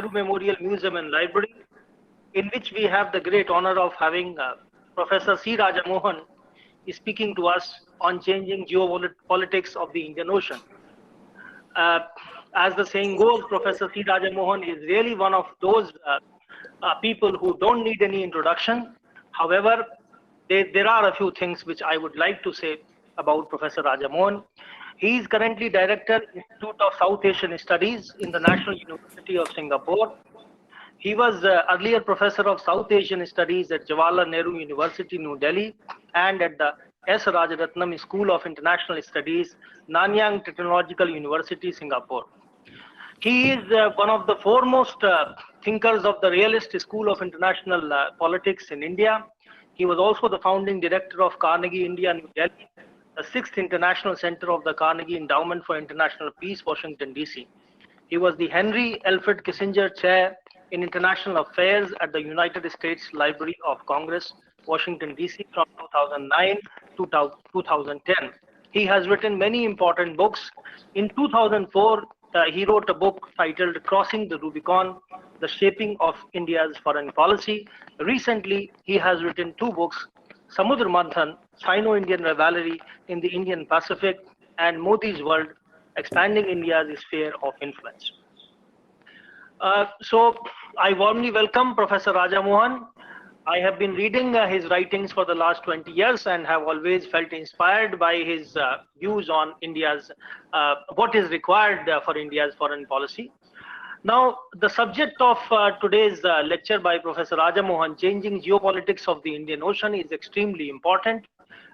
Nehru Memorial Museum and Library, in which we have the great honor of having Professor C. Raja Mohan speaking to us on changing geopolitics of the Indian Ocean. As the saying goes, Professor C. Raja Mohan is really one of those people who don't need any introduction. However, there are a few things which I would like to say about Professor Raja Mohan. He is currently Director, Institute of South Asian Studies in the National University of Singapore. He was earlier Professor of South Asian Studies at Jawaharlal Nehru University, New Delhi, and at the S. Rajaratnam School of International Studies, Nanyang Technological University, Singapore. He is one of the foremost thinkers of the realist school of international politics in India. He was also the founding director of Carnegie India, New Delhi, the 6th International Center of the Carnegie Endowment for International Peace, Washington, D.C. He was the Henry Alfred Kissinger Chair in International Affairs at the United States Library of Congress, Washington, D.C. from 2009 to 2010. He has written many important books. In 2004, he wrote a book titled Crossing the Rubicon, The Shaping of India's Foreign Policy. Recently, he has written 2 books, Samudra Manthan, Sino-Indian Rivalry in the Indian Pacific, and Modi's World, Expanding India's Sphere of Influence. So I warmly welcome Professor Raja Mohan. I have been reading his writings for the last 20 years and have always felt inspired by his views on India's, what is required for India's foreign policy. Now, the subject of today's lecture by Professor Raja Mohan, Changing Geopolitics of the Indian Ocean, is extremely important.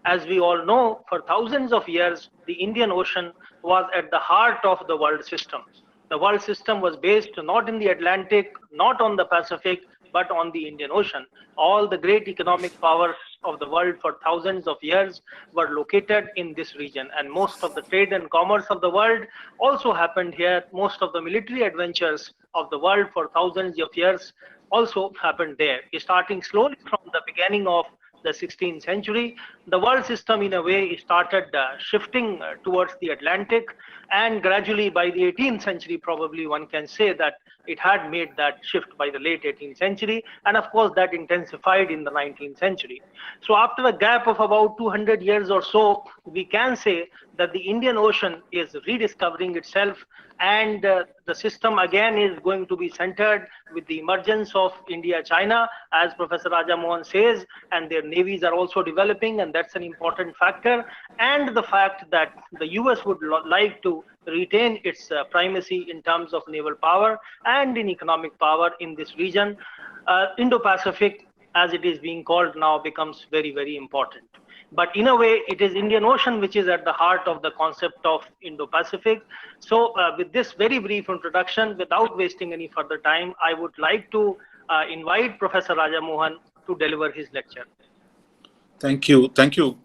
As we all know, for thousands of years, the Indian Ocean was at the heart of the world system. The world system was based not in the Atlantic, not on the Pacific, but on the Indian Ocean. All the great economic powers of the world for thousands of years were located in this region, and most of the trade and commerce of the world also happened here. Most of the military adventures of the world for thousands of years also happened there. Starting slowly from the beginning of the 16th century, the world system in a way started shifting towards the Atlantic, and gradually by the 18th century, probably one can say that it had made that shift by the late 18th century, and of course that intensified in the 19th century. So after a gap of about 200 years or so, we can say that the Indian Ocean is rediscovering itself, and the system again is going to be centered with the emergence of India-China, as Professor Raja Mohan says, and their navies are also developing, and that's an important factor, and the fact that the US would like to retain its primacy in terms of naval power and in economic power in this region. Indo-Pacific, as it is being called now, becomes very, very important. But in a way, it is Indian Ocean which is at the heart of the concept of Indo-Pacific. So with this very brief introduction, without wasting any further time, I would like to invite Professor Raja Mohan to deliver his lecture. Thank you,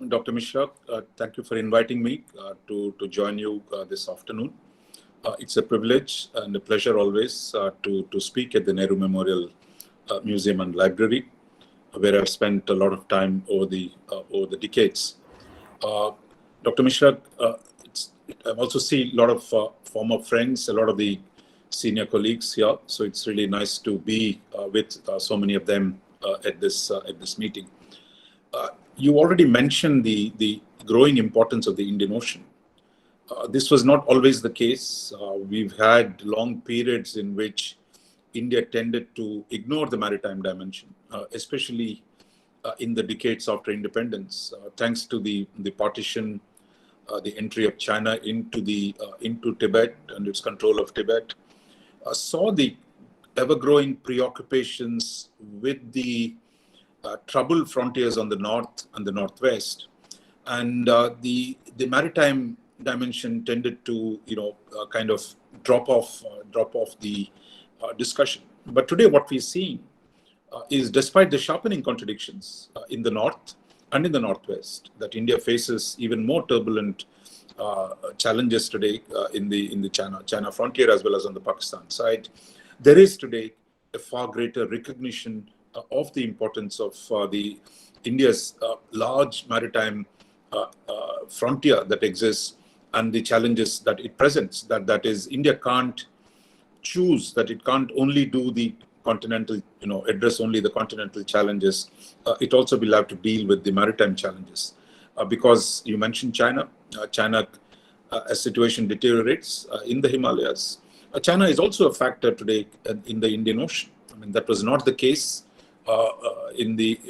Dr. Mishra. Thank you for inviting me to join you this afternoon. It's a privilege and a pleasure always to speak at the Nehru Memorial Museum and Library, where I've spent a lot of time over the decades. Dr. Mishra, I also see a lot of former friends, a lot of the senior colleagues here. So it's really nice to be with so many of them at this meeting. You already mentioned the growing importance of the Indian Ocean. This was not always the case. We've had long periods in which India tended to ignore the maritime dimension, especially in the decades after independence, thanks to the partition, the entry of China into Tibet and its control of Tibet, saw the ever-growing preoccupations with the troubled frontiers on the north and the northwest, and the maritime dimension tended to kind of drop off the discussion. But today what we're seeing is, despite the sharpening contradictions in the north and in the northwest, that India faces even more turbulent challenges today in the China frontier as well as on the Pakistan side. There is today a far greater recognition of the importance of the India's large maritime frontier that exists and the challenges that it presents. That is, India can't choose that it can't only do the continental, address only the continental challenges. It also will have to deal with the maritime challenges. Because you mentioned China. China, as situation deteriorates in the Himalayas, China is also a factor today in the Indian Ocean. I mean, that was not the case in the,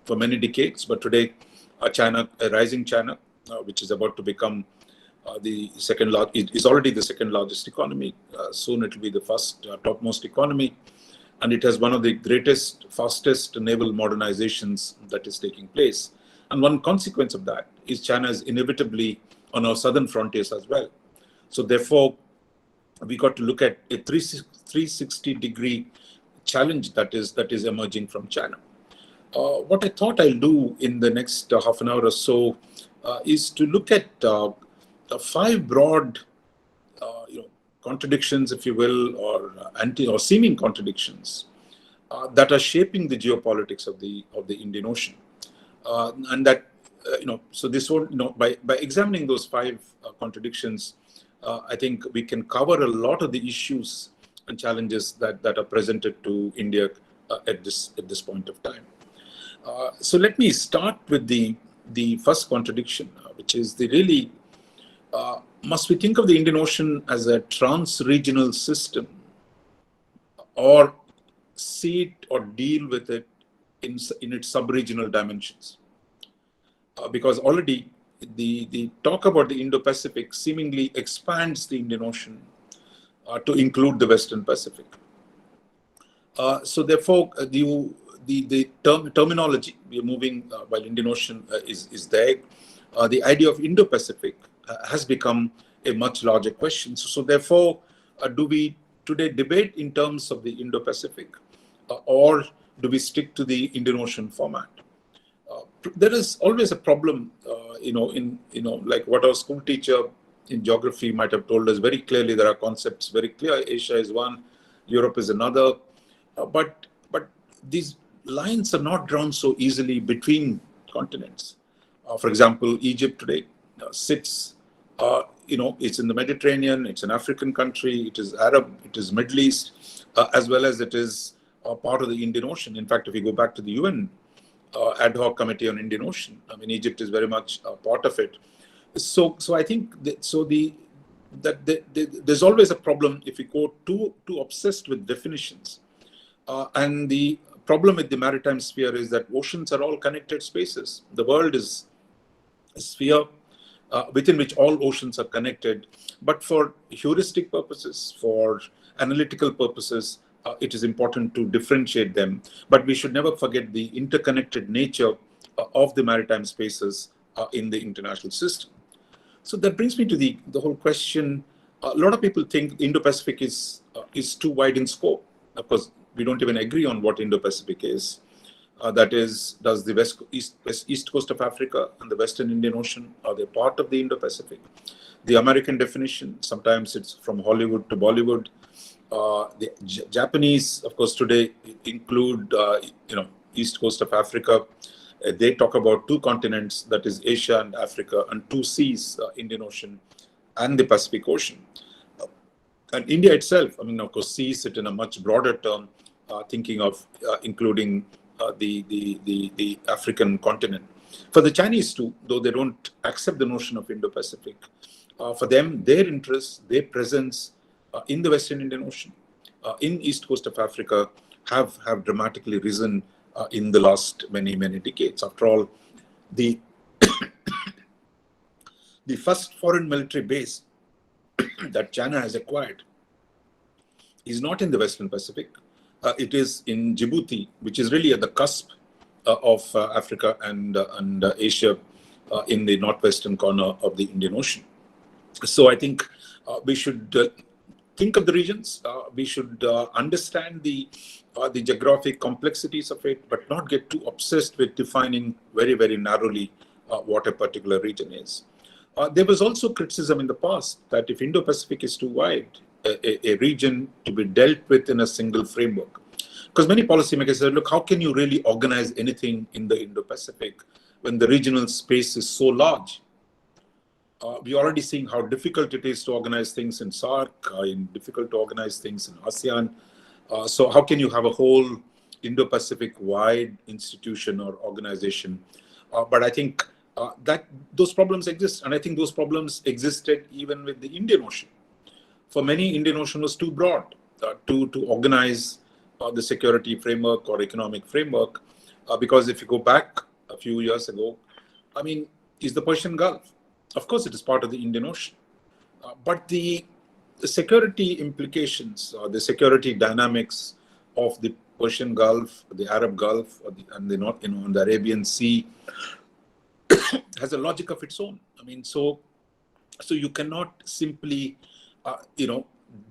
for many decades, but today, a rising China, which is about to become the second largest, it is already the second largest economy. Soon it will be the first topmost economy. And it has one of the greatest, fastest naval modernizations that is taking place. And one consequence of that is China is inevitably on our southern frontiers as well. So therefore, we got to look at a 360-degree challenge that is emerging from China. What I thought I'll do in the next half an hour or so is to look at 5 broad contradictions, if you will, or seeming contradictions that are shaping the geopolitics of the Indian Ocean, and that so this one, by examining those 5 contradictions, I think we can cover a lot of the issues and challenges that are presented to India at this point of time. So let me start with the first contradiction, which is the really. Must we think of the Indian Ocean as a trans-regional system, or see it or deal with it in its sub-regional dimensions? Because already the talk about the Indo-Pacific seemingly expands the Indian Ocean to include the Western Pacific. So therefore, the terminology we are moving while Indian Ocean is there. The idea of Indo-Pacific has become a much larger question. So therefore, do we today debate in terms of the Indo-Pacific, or do we stick to the Indian Ocean format? There is always a problem, like what our school teacher in geography might have told us very clearly. There are concepts very clear. Asia is one, Europe is another, but these lines are not drawn so easily between continents. For example, Egypt today sits. It's in the Mediterranean, it's an African country, it is Arab, it is Middle East, as well as it is part of the Indian Ocean. In fact, if you go back to the UN ad hoc committee on Indian Ocean, I mean, Egypt is very much part of it. So I think there's always a problem if we go too obsessed with definitions. And the problem with the maritime sphere is that oceans are all connected spaces. The world is a sphere within which all oceans are connected. But for heuristic purposes, for analytical purposes, it is important to differentiate them. But we should never forget the interconnected nature of the maritime spaces in the international system. So that brings me to the whole question. A lot of people think Indo-Pacific is too wide in scope. Of course, we don't even agree on what Indo-Pacific is. That is, does the east coast of Africa and the Western Indian Ocean, are they part of the Indo-Pacific? The American definition, sometimes it's from Hollywood to Bollywood. The Japanese, of course, today include, east coast of Africa. They talk about 2 continents, that is Asia and Africa, and 2 seas, Indian Ocean and the Pacific Ocean. And India itself, I mean, of course, sees it in a much broader term, thinking of including the African continent. For the Chinese too, though they don't accept the notion of Indo-Pacific, for them, their interests, their presence in the Western Indian Ocean, in east coast of Africa, have dramatically risen in the last many decades. After all, the the first foreign military base that China has acquired is not in the Western Pacific. It is in Djibouti, which is really at the cusp of Africa and Asia, in the northwestern corner of the Indian Ocean. So I think we should think of the regions. We should understand the geographic complexities of it, but not get too obsessed with defining very narrowly what a particular region is. There was also criticism in the past that if Indo-Pacific is too wide, a region to be dealt with in a single framework. Because many policymakers said, look, how can you really organize anything in the Indo-Pacific when the regional space is so large? We're already seeing how difficult it is to organize things in SAARC, difficult to organize things in ASEAN. So how can you have a whole Indo-Pacific wide institution or organization? But I think that those problems exist. And I think those problems existed even with the Indian Ocean. For many, Indian Ocean was too broad to organize the security framework or economic framework. Because if you go back a few years ago, I mean, is the Persian Gulf. Of course, it is part of the Indian Ocean. But the security implications, the security dynamics of the Persian Gulf, the Arab Gulf, and the Arabian Sea has a logic of its own. I mean, so you cannot simply,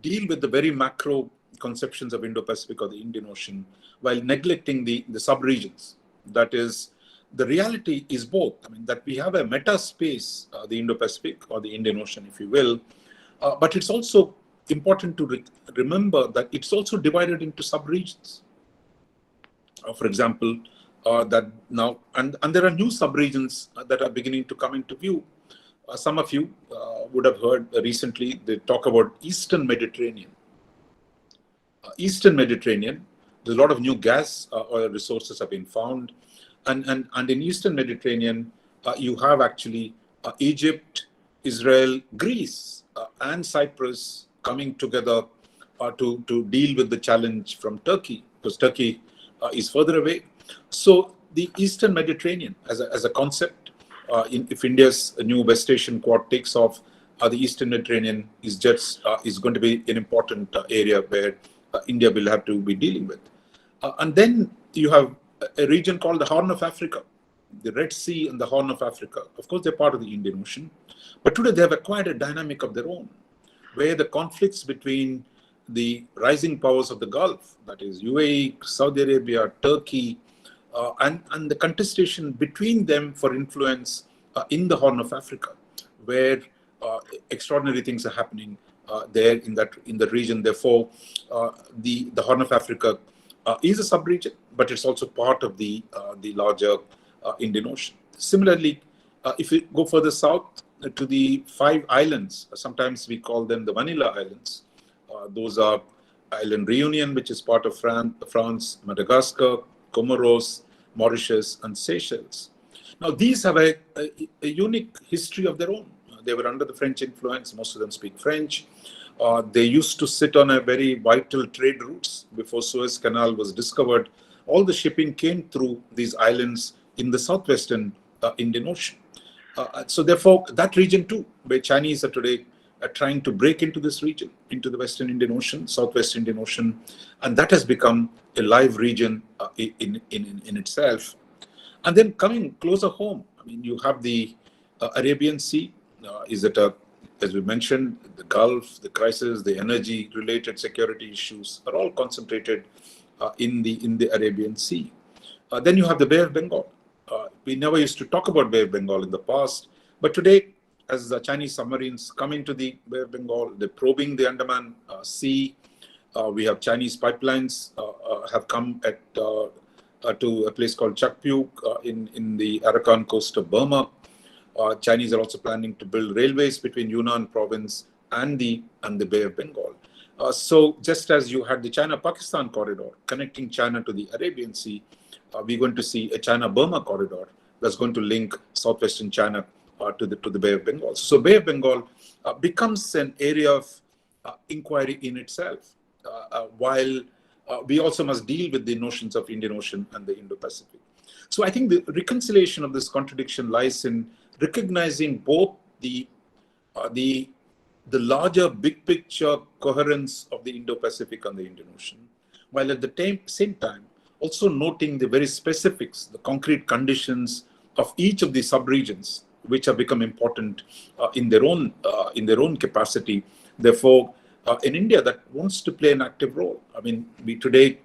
deal with the very macro conceptions of Indo-Pacific or the Indian Ocean while neglecting the sub-regions. That is, the reality is both. I mean, that we have a meta space, the Indo-Pacific or the Indian Ocean, if you will, but it's also important to remember that it's also divided into sub-regions. For example, that now, and there are new sub-regions that are beginning to come into view. Some of you would have heard recently, they talk about Eastern Mediterranean. Eastern Mediterranean, there's a lot of new gas oil resources have been found. And in Eastern Mediterranean, you have actually Egypt, Israel, Greece, and Cyprus coming together to deal with the challenge from Turkey, because Turkey is further away. So the Eastern Mediterranean as a concept, if India's new West Asian Quad takes off, the Eastern Mediterranean is going to be an important area where India will have to be dealing with. And then you have a region called the Horn of Africa, the Red Sea and the Horn of Africa. Of course, they're part of the Indian Ocean, but today they have acquired a dynamic of their own, where the conflicts between the rising powers of the Gulf, that is UAE, Saudi Arabia, Turkey, and the contestation between them for influence in the Horn of Africa, where extraordinary things are happening there in the region. Therefore, the Horn of Africa is a sub-region, but it's also part of the larger Indian Ocean. Similarly, if we go further south to the 5 islands, sometimes we call them the Vanilla Islands. Those are Island Reunion, which is part of France, Madagascar, Comoros, Mauritius, and Seychelles. Now, these have a unique history of their own. They were under the French influence. Most of them speak French. They used to sit on a very vital trade routes. Before Suez Canal was discovered, all the shipping came through these islands in the southwestern Indian Ocean. So therefore, that region too, where Chinese are today trying to break into this region, into the Western Indian Ocean, Southwest Indian Ocean, and that has become a live region in itself. And then coming closer home, I mean, you have the Arabian Sea. As we mentioned, the Gulf, the crisis, the energy-related security issues are all concentrated in the Arabian Sea. Then you have the Bay of Bengal. We never used to talk about Bay of Bengal in the past, but today, as the Chinese submarines come into the Bay of Bengal, they're probing the Andaman Sea. We have Chinese pipelines have come to a place called Chakpyuk in the Arakan coast of Burma. Chinese are also planning to build railways between Yunnan province and the Bay of Bengal. So just as you had the China-Pakistan Corridor connecting China to the Arabian Sea, we're going to see a China-Burma corridor that's going to link southwestern China to the Bay of Bengal. So Bay of Bengal becomes an area of inquiry in itself, while we also must deal with the notions of Indian Ocean and the Indo-Pacific. So I think the reconciliation of this contradiction lies in recognizing both the larger big picture coherence of the Indo-Pacific and the Indian Ocean, while at the same time also noting the very specifics, the concrete conditions of each of the sub-regions, which have become important in their own capacity. Therefore, in India, that wants to play an active role. I mean, we today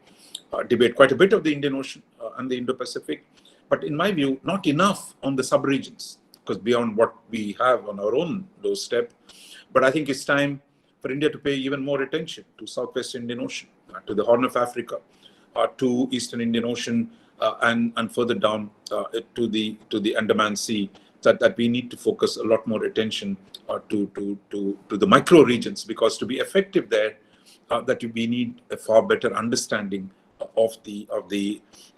debate quite a bit of the Indian Ocean and the Indo-Pacific, but in my view, not enough on the sub-regions, because beyond what we have on our own doorstep. But I think it's time for India to pay even more attention to Southwest Indian Ocean, to the Horn of Africa, to Eastern Indian Ocean, and further down to the Andaman Sea, that we need to focus a lot more attention to the micro regions, because to be effective there, that we need a far better understanding of the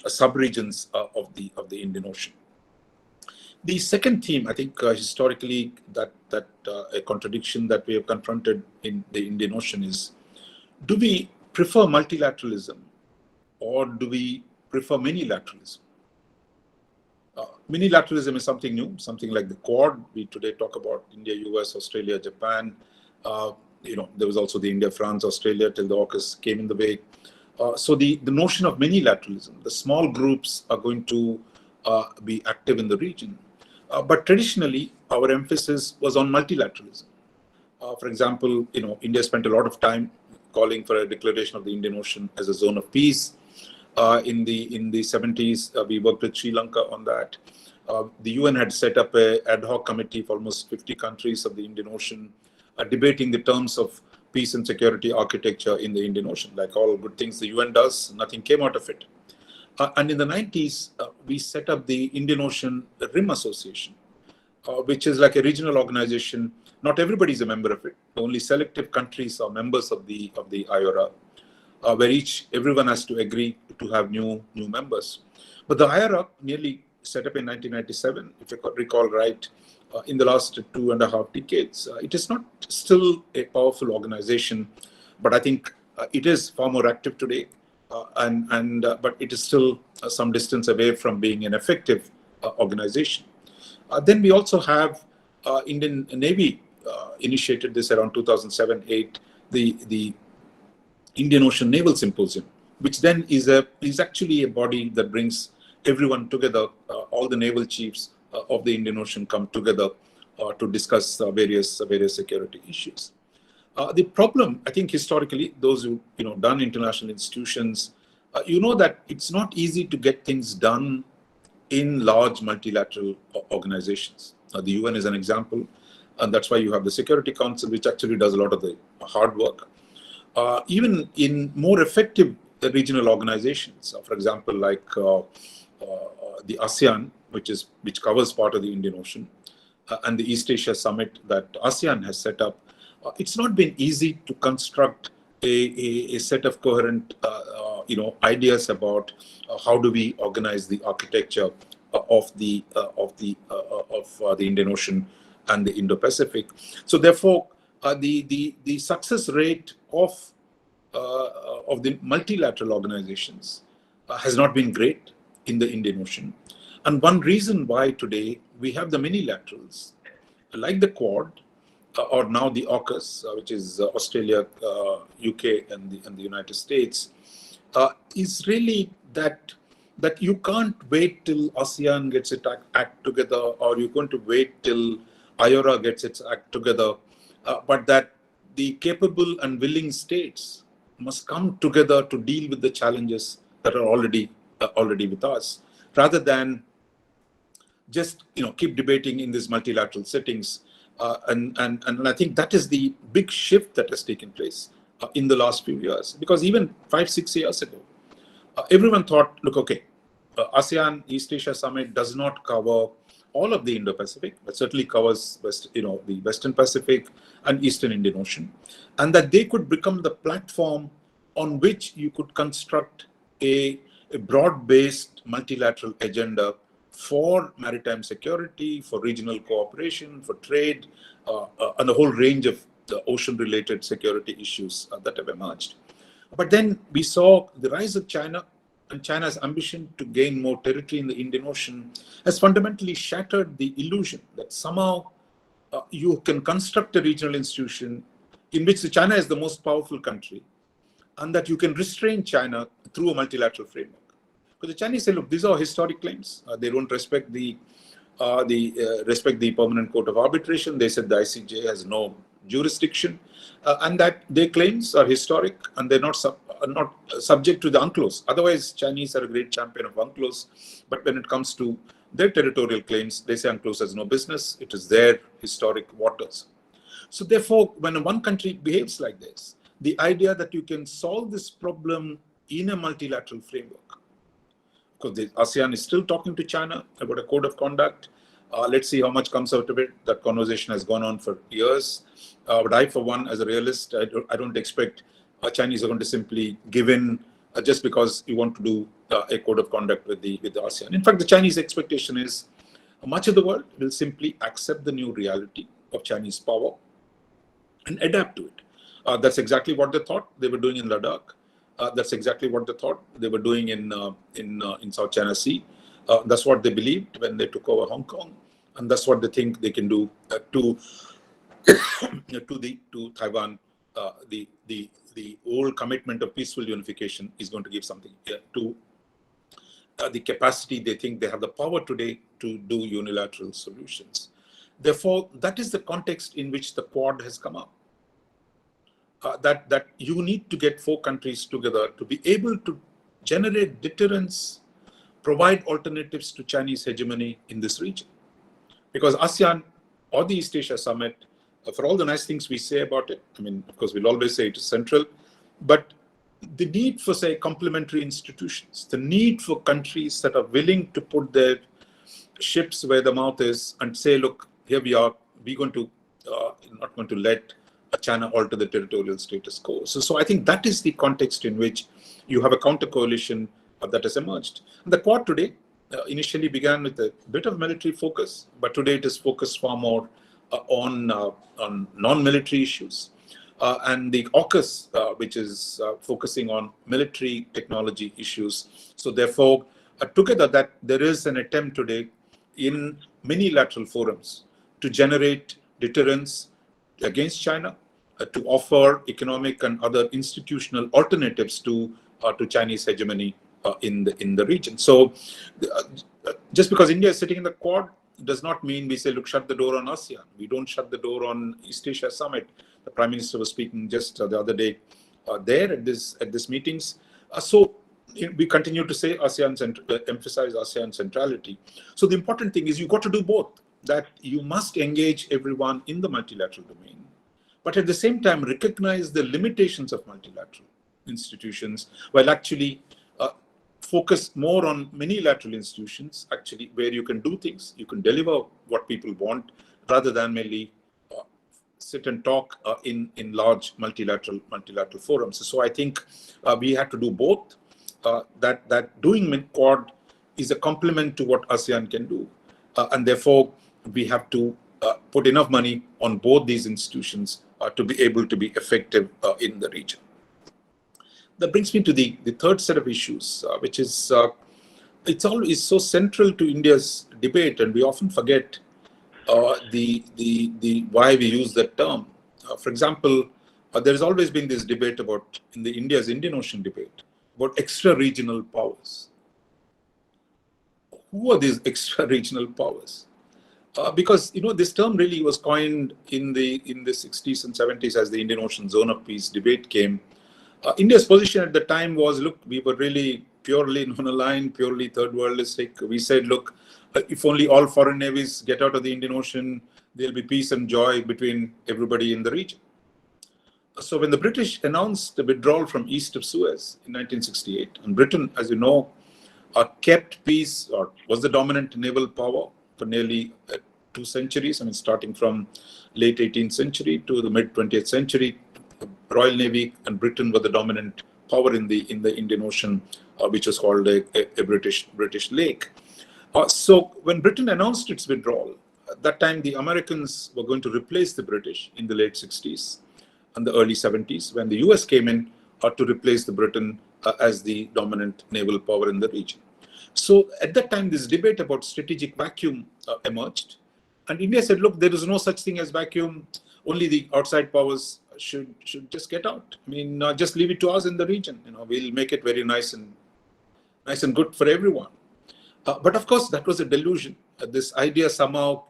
subregions of the Indian Ocean. The second theme, I think, historically, that a contradiction that we have confronted in the Indian Ocean is: do we prefer multilateralism or do we prefer minilateralism? Minilateralism is something new, something like the Quad. We today talk about India, US, Australia, Japan. There was also the India, France, Australia till the AUKUS came in the way. So the notion of minilateralism, the small groups are going to be active in the region. But traditionally, our emphasis was on multilateralism. For example, India spent a lot of time calling for a declaration of the Indian Ocean as a zone of peace. In the 70s, we worked with Sri Lanka on that. The UN had set up an ad hoc committee for almost 50 countries of the Indian Ocean, debating the terms of peace and security architecture in the Indian Ocean. Like all good things the UN does, nothing came out of it. And in the 90s, we set up the Indian Ocean Rim Association, which is like a regional organization. Not everybody is a member of it. Only selective countries are members of the IORA, where everyone has to agree to have new members. But the IORA, nearly set up in 1997, if I recall right, in the last 2.5 decades, it is not still a powerful organization, but I think it is far more active today. But it is still some distance away from being an effective organization. Then we also have Indian Navy initiated this around 2007-8, the Indian Ocean Naval Symposium, which then is actually a body that brings everyone together. All the naval chiefs of the Indian Ocean come together to discuss various security issues. The problem, I think, historically, those who done international institutions, that it's not easy to get things done in large multilateral organizations. The UN is an example, and that's why you have the Security Council, which actually does a lot of the hard work. Even in more effective regional organizations, for example, like the ASEAN, which covers part of the Indian Ocean, and the East Asia Summit that ASEAN has set up, it's not been easy to construct a set of coherent ideas about how do we organize the architecture of the Indian Ocean and the Indo-Pacific. So therefore, the success rate of the multilateral organizations has not been great in the Indian Ocean. And one reason why today we have the minilaterals, like the Quad, or now the AUKUS, which is Australia, UK, and the United States, is really that you can't wait till ASEAN gets its act together, or you're going to wait till IORA gets its act together, but that the capable and willing states must come together to deal with the challenges that are already with us, rather than just keep debating in these multilateral settings. And I think that is the big shift that has taken place in the last few years. Because even 5-6 years ago, everyone thought, look, okay, ASEAN East Asia Summit does not cover all of the Indo-Pacific, but certainly covers the Western Pacific and Eastern Indian Ocean, and that they could become the platform on which you could construct a broad-based multilateral agenda for maritime security, for regional cooperation, for trade, and a whole range of the ocean-related security issues that have emerged. But then we saw the rise of China, and China's ambition to gain more territory in the Indian Ocean has fundamentally shattered the illusion that somehow you can construct a regional institution in which China is the most powerful country, and that you can restrain China through a multilateral framework. Because the Chinese say, look, these are historic claims. They don't respect the Permanent Court of Arbitration. They said the ICJ has no jurisdiction, and that their claims are historic and they're not subject to the UNCLOS. Otherwise, Chinese are a great champion of UNCLOS, but when it comes to their territorial claims, they say UNCLOS has no business. It is their historic waters. So therefore, when one country behaves like this, the idea that you can solve this problem in a multilateral framework, because the ASEAN is still talking to China about a code of conduct, Let's see how much comes out of it. That conversation has gone on for years. But I, for one, as a realist, I don't expect Chinese are going to simply give in just because you want to do a code of conduct with the ASEAN. In fact, the Chinese expectation is much of the world will simply accept the new reality of Chinese power and adapt to it. That's exactly what they thought they were doing in Ladakh. That's exactly what they thought they were doing in South China Sea. That's what they believed when they took over Hong Kong, and that's what they think they can do to Taiwan. The old commitment of peaceful unification is going to give something to the capacity they think they have the power today to do unilateral solutions. Therefore, that is the context in which the Quad has come up. That you need to get 4 countries together to be able to generate deterrence, provide alternatives to Chinese hegemony in this region. Because ASEAN or the East Asia Summit, for all the nice things we say about it, I mean, of course, we'll always say it is central, but the need for, say, complementary institutions, the need for countries that are willing to put their ships where the mouth is and say, look, here we are, we're going to, not going to let China alter the territorial status quo. So I think that is the context in which you have a counter coalition that has emerged. And the Quad today initially began with a bit of military focus, but today it is focused far more on non-military issues. And the AUKUS, which is focusing on military technology issues. So therefore, together that there is an attempt today in mini-lateral forums to generate deterrence against China, to offer economic and other institutional alternatives to Chinese hegemony in the region. So just because India is sitting in the Quad does not mean we say, look, shut the door on ASEAN. We don't shut the door on East Asia Summit. The Prime Minister was speaking just the other day there at this meetings. So we continue to say emphasize ASEAN centrality. So the important thing is you got to do both. That you must engage everyone in the multilateral domain, but at the same time recognize the limitations of multilateral institutions while actually focus more on mini-lateral institutions, actually, where you can do things, you can deliver what people want, rather than merely sit and talk in large multilateral forums. So I think we have to do both. That doing Quad is a complement to what ASEAN can do, and therefore we have to put enough money on both these institutions to be able to be effective in the region. That brings me to the third set of issues, which is it's always so central to India's debate, and we often forget the why we use that term. For example, there has always been this debate about India's Indian Ocean debate about extra-regional powers. Who are these extra-regional powers? Because this term really was coined in the 60s and 70s as the Indian Ocean Zone of Peace debate came. India's position at the time was, look, we were really purely non-aligned, purely third worldistic. We said, look, if only all foreign navies get out of the Indian Ocean, there'll be peace and joy between everybody in the region. So when the British announced the withdrawal from east of Suez in 1968, and Britain, as you know, kept peace or was the dominant naval power for nearly 2 centuries. I mean, starting from late 18th century to the mid 20th century, the Royal Navy and Britain were the dominant power in the Indian Ocean, which was called a British lake. So when Britain announced its withdrawal, at that time the Americans were going to replace the British in the late 60s and the early 70s, when the US came in to replace the Britain as the dominant naval power in the region. So at that time, this debate about strategic vacuum emerged. And India said, look, there is no such thing as vacuum. Only the outside powers should just get out. I mean, just leave it to us in the region. We'll make it very nice and good for everyone. But of course, that was a delusion. This idea somehow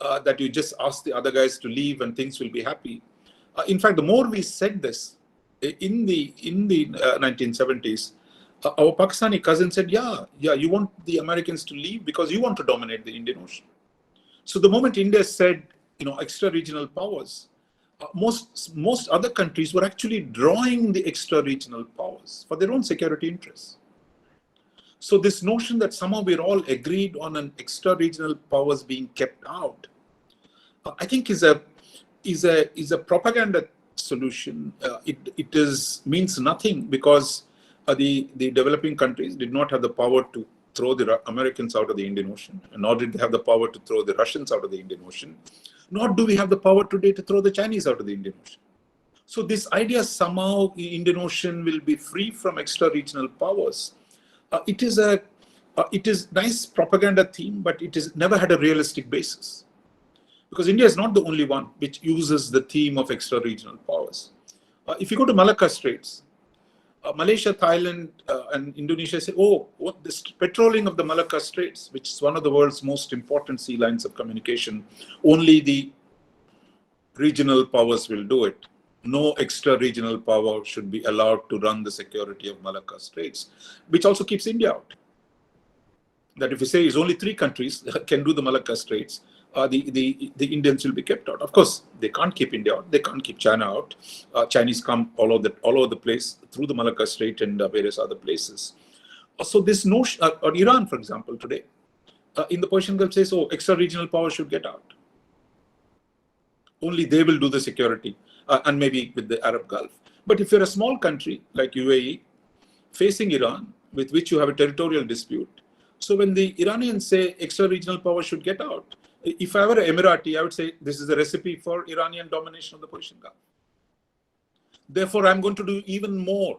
that you just ask the other guys to leave and things will be happy. In fact, the more we said this in the 1970s, our Pakistani cousin said, yeah, you want the Americans to leave because you want to dominate the Indian Ocean. So the moment India said, extra-regional powers, most other countries were actually drawing the extra-regional powers for their own security interests. So this notion that somehow we're all agreed on an extra-regional powers being kept out, I think is a propaganda solution. It means nothing, because the developing countries did not have the power to throw the Americans out of the Indian Ocean, and nor did they have the power to throw the Russians out of the Indian Ocean, nor do we have the power today to throw the Chinese out of the Indian Ocean. So this idea somehow the Indian Ocean will be free from extra-regional powers, it is nice propaganda theme, but it has never had a realistic basis. Because India is not the only one which uses the theme of extra-regional powers. If you go to Malacca Straits, Malaysia, Thailand, and Indonesia say, oh, what this patrolling of the Malacca Straits, which is one of the world's most important sea lines of communication, only the regional powers will do it. No extra-regional power should be allowed to run the security of Malacca Straits, which also keeps India out. That if you say it's only 3 countries that can do the Malacca Straits, the Indians will be kept out. Of course, they can't keep India out. They can't keep China out. Chinese come all over the place through the Malacca Strait and various other places. So this notion, or Iran, for example, today, in the Persian Gulf says, oh, extra-regional power should get out. Only they will do the security, and maybe with the Arab Gulf. But if you're a small country like UAE, facing Iran, with which you have a territorial dispute, so when the Iranians say extra-regional power should get out, if I were an Emirati, I would say this is a recipe for Iranian domination of the Persian Gulf. Therefore, I'm going to do even more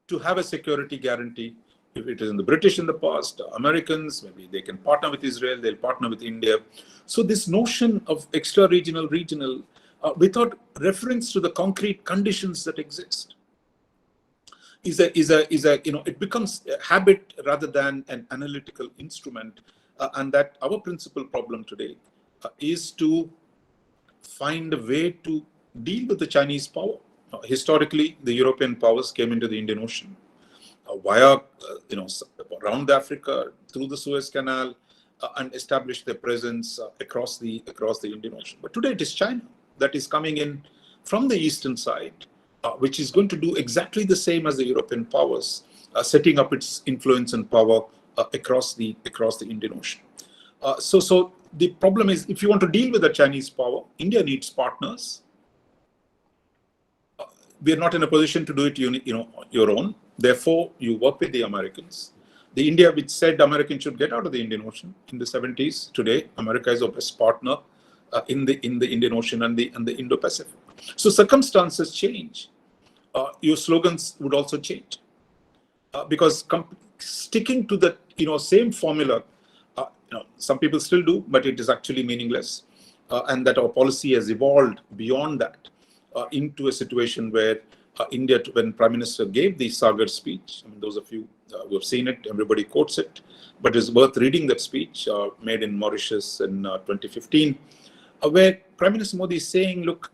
to have a security guarantee. If it is in the British in the past, Americans, maybe they can partner with Israel, they'll partner with India. So this notion of extra-regional, regional, without reference to the concrete conditions that exist, it becomes a habit rather than an analytical instrument. And that our principal problem today is to find a way to deal with the Chinese power. Historically, the European powers came into the Indian Ocean via, around Africa, through the Suez Canal, and established their presence across the Indian Ocean. But today it is China that is coming in from the eastern side, which is going to do exactly the same as the European powers, setting up its influence and power across the Indian Ocean. So the problem is, if you want to deal with the Chinese power, India needs partners. We are not in a position to do it your own. Therefore, you work with the Americans. The India which said Americans should get out of the Indian Ocean in the 70s, today America is our best partner in the Indian Ocean and the Indo-Pacific. So circumstances change. Your slogans would also change, because sticking to the same formula, some people still do, but it is actually meaningless, and that our policy has evolved beyond that into a situation where India, when Prime Minister gave the Sagar speech, those of you who have seen it, everybody quotes it, but it's worth reading that speech made in Mauritius in 2015, where Prime Minister Modi is saying, look,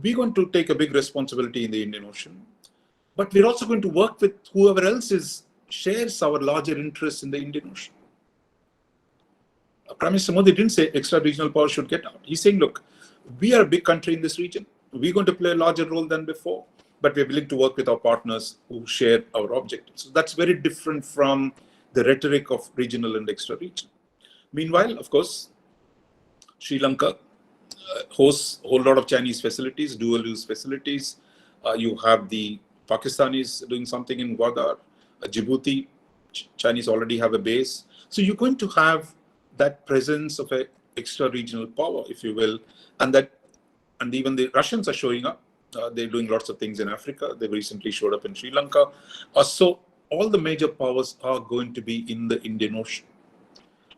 we're going to take a big responsibility in the Indian Ocean, but we're also going to work with whoever else shares our larger interests in the Indian Ocean. Prime Minister Modi didn't say extra-regional power should get out. He's saying, look, we are a big country in this region. We're going to play a larger role than before, but we're willing to work with our partners who share our objectives. So that's very different from the rhetoric of regional and extra-regional. Meanwhile, of course, Sri Lanka hosts a whole lot of Chinese facilities, dual-use facilities. You have the Pakistanis doing something in Gwadar. Djibouti, Chinese already have a base. So you're going to have that presence of an extra-regional power, if you will, and even the Russians are showing up. They're doing lots of things in Africa. They recently showed up in Sri Lanka. So all the major powers are going to be in the Indian Ocean.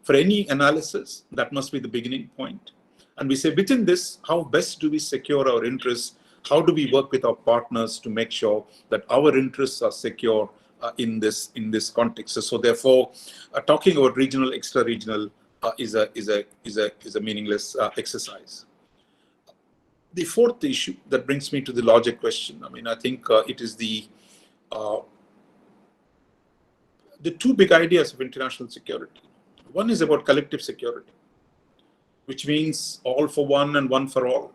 For any analysis, that must be the beginning point. And we say, within this, how best do we secure our interests? How do we work with our partners to make sure that our interests are secure in this context? So therefore, talking about regional, extra-regional is a meaningless exercise. The fourth issue that brings me to the larger question. I think it is the two big ideas of international security. One is about collective security, which means all for one and one for all.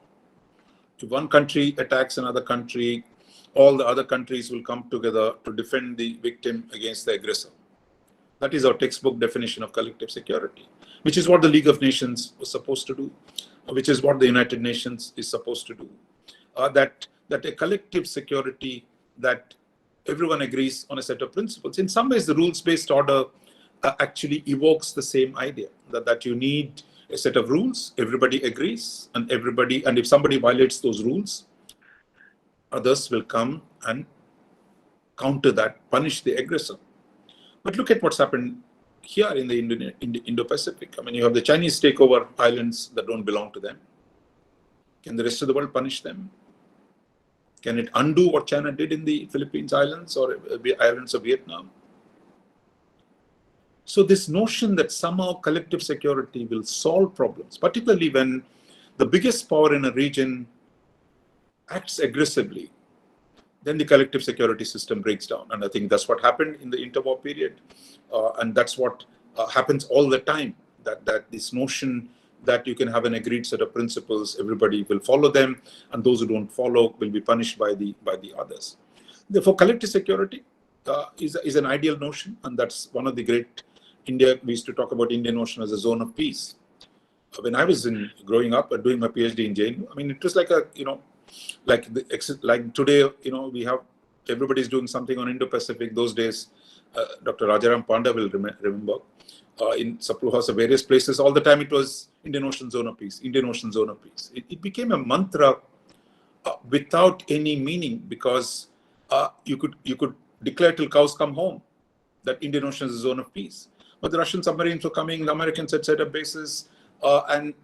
If one country attacks another country, all the other countries will come together to defend the victim against the aggressor. That is our textbook definition of collective security, which is what the League of Nations was supposed to do, which is what the United Nations is supposed to do. That a collective security that everyone agrees on a set of principles. In some ways, the rules-based order actually evokes the same idea that you need a set of rules, everybody agrees, and if somebody violates those rules, others will come and counter that, punish the aggressor. But look at what's happened here in the Indo-Pacific. I mean, you have the Chinese take over islands that don't belong to them. Can the rest of the world punish them? Can it undo what China did in the Philippines Islands or islands of Vietnam? So this notion that somehow collective security will solve problems, particularly when the biggest power in a region acts aggressively, then the collective security system breaks down. And I think that's what happened in the interwar period. And that's what happens all the time, that this notion that you can have an agreed set of principles, everybody will follow them, and those who don't follow will be punished by the others. Therefore, collective security is an ideal notion, and that's one of the great India. We used to talk about Indian notion as a zone of peace. When I was growing up and doing my PhD in JNU, I mean, it was like like today, we have everybody's doing something on Indo-Pacific. Those days, Dr. Rajaram Panda will remember. In Sapruhas of various places, all the time it was Indian Ocean Zone of Peace, Indian Ocean Zone of Peace. It became a mantra without any meaning, because you could declare till cows come home that Indian Ocean is a zone of peace. But the Russian submarines were coming, the Americans had set up bases, and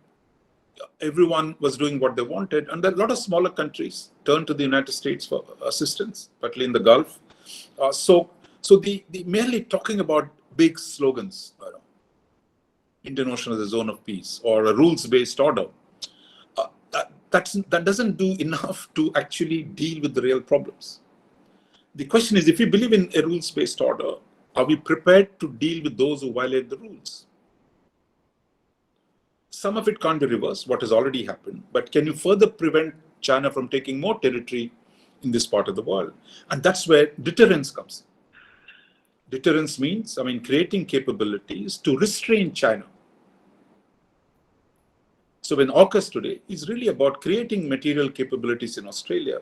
everyone was doing what they wanted. And a lot of smaller countries turned to the United States for assistance, particularly in the Gulf. So the merely talking about big slogans, Indian Ocean is a zone of peace, or a rules-based order, that doesn't do enough to actually deal with the real problems. The question is, if we believe in a rules-based order, are we prepared to deal with those who violate the rules? Some of it can't be reversed, what has already happened, but can you further prevent China from taking more territory in this part of the world? And that's where deterrence comes in. Deterrence means, creating capabilities to restrain China. So when AUKUS today is really about creating material capabilities in Australia,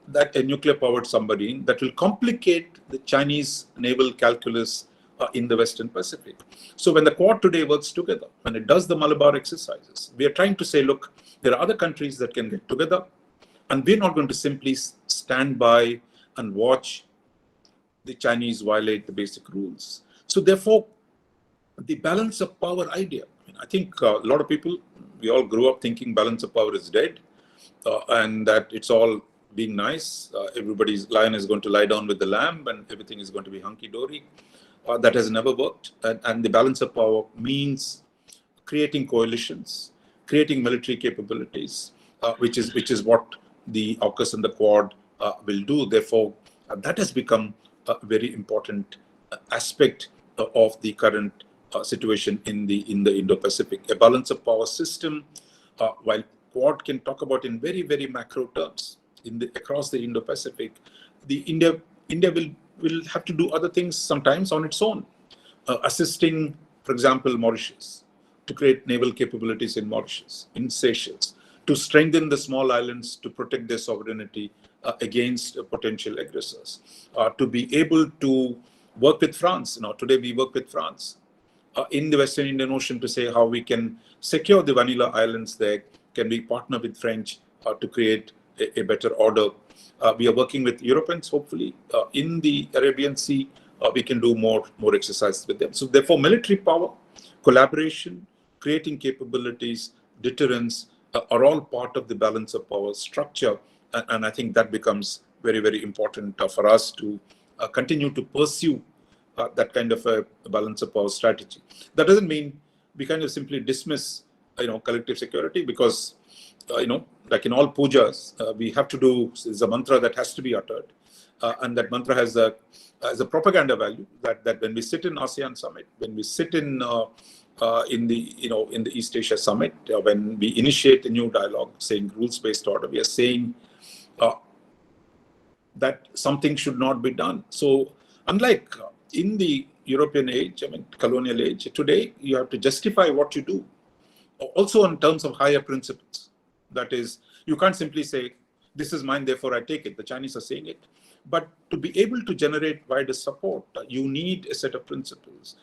that a nuclear-powered submarine that will complicate the Chinese naval calculus in the Western Pacific. So when the Quad today works together, when it does the Malabar exercises, we are trying to say, look, there are other countries that can get together, and we're not going to simply stand by and watch the Chinese violate the basic rules. So therefore, the balance of power idea, I think a lot of people, we all grew up thinking balance of power is dead, and that it's all being nice. Everybody's lion is going to lie down with the lamb, and everything is going to be hunky-dory. That has never worked. And the balance of power means creating coalitions, creating military capabilities, which is what the AUKUS and the Quad will do. Therefore, that has become a very important aspect of the current situation in the Indo-Pacific. A balance of power system, while Quad can talk about in very, very macro terms across the Indo-Pacific, India will have to do other things sometimes on its own, assisting, for example, Mauritius, to create naval capabilities in Mauritius, in Seychelles, to strengthen the small islands to protect their sovereignty against potential aggressors, to be able to work with France. Today we work with France in the Western Indian Ocean to say how we can secure the Vanilla Islands there. Can we partner with French to create a better order? We are working with Europeans, hopefully, in the Arabian Sea. We can do more exercises with them. So therefore, military power, collaboration, creating capabilities, deterrence are all part of the balance of power structure. And I think that becomes very, very important for us to continue to pursue that kind of a balance of power strategy. That doesn't mean we kind of simply dismiss, collective security, because, like in all pujas, we have to do, there's a mantra that has to be uttered. And that mantra has a propaganda value that when we sit in ASEAN summit, when we sit in the East Asia summit, when we initiate a new dialogue saying rules-based order, we are saying that something should not be done. So unlike in the European age, colonial age. Today, you have to justify what you do, also in terms of higher principles. That is, you can't simply say, this is mine, therefore I take it. The Chinese are saying it. But to be able to generate wider support, you need a set of principles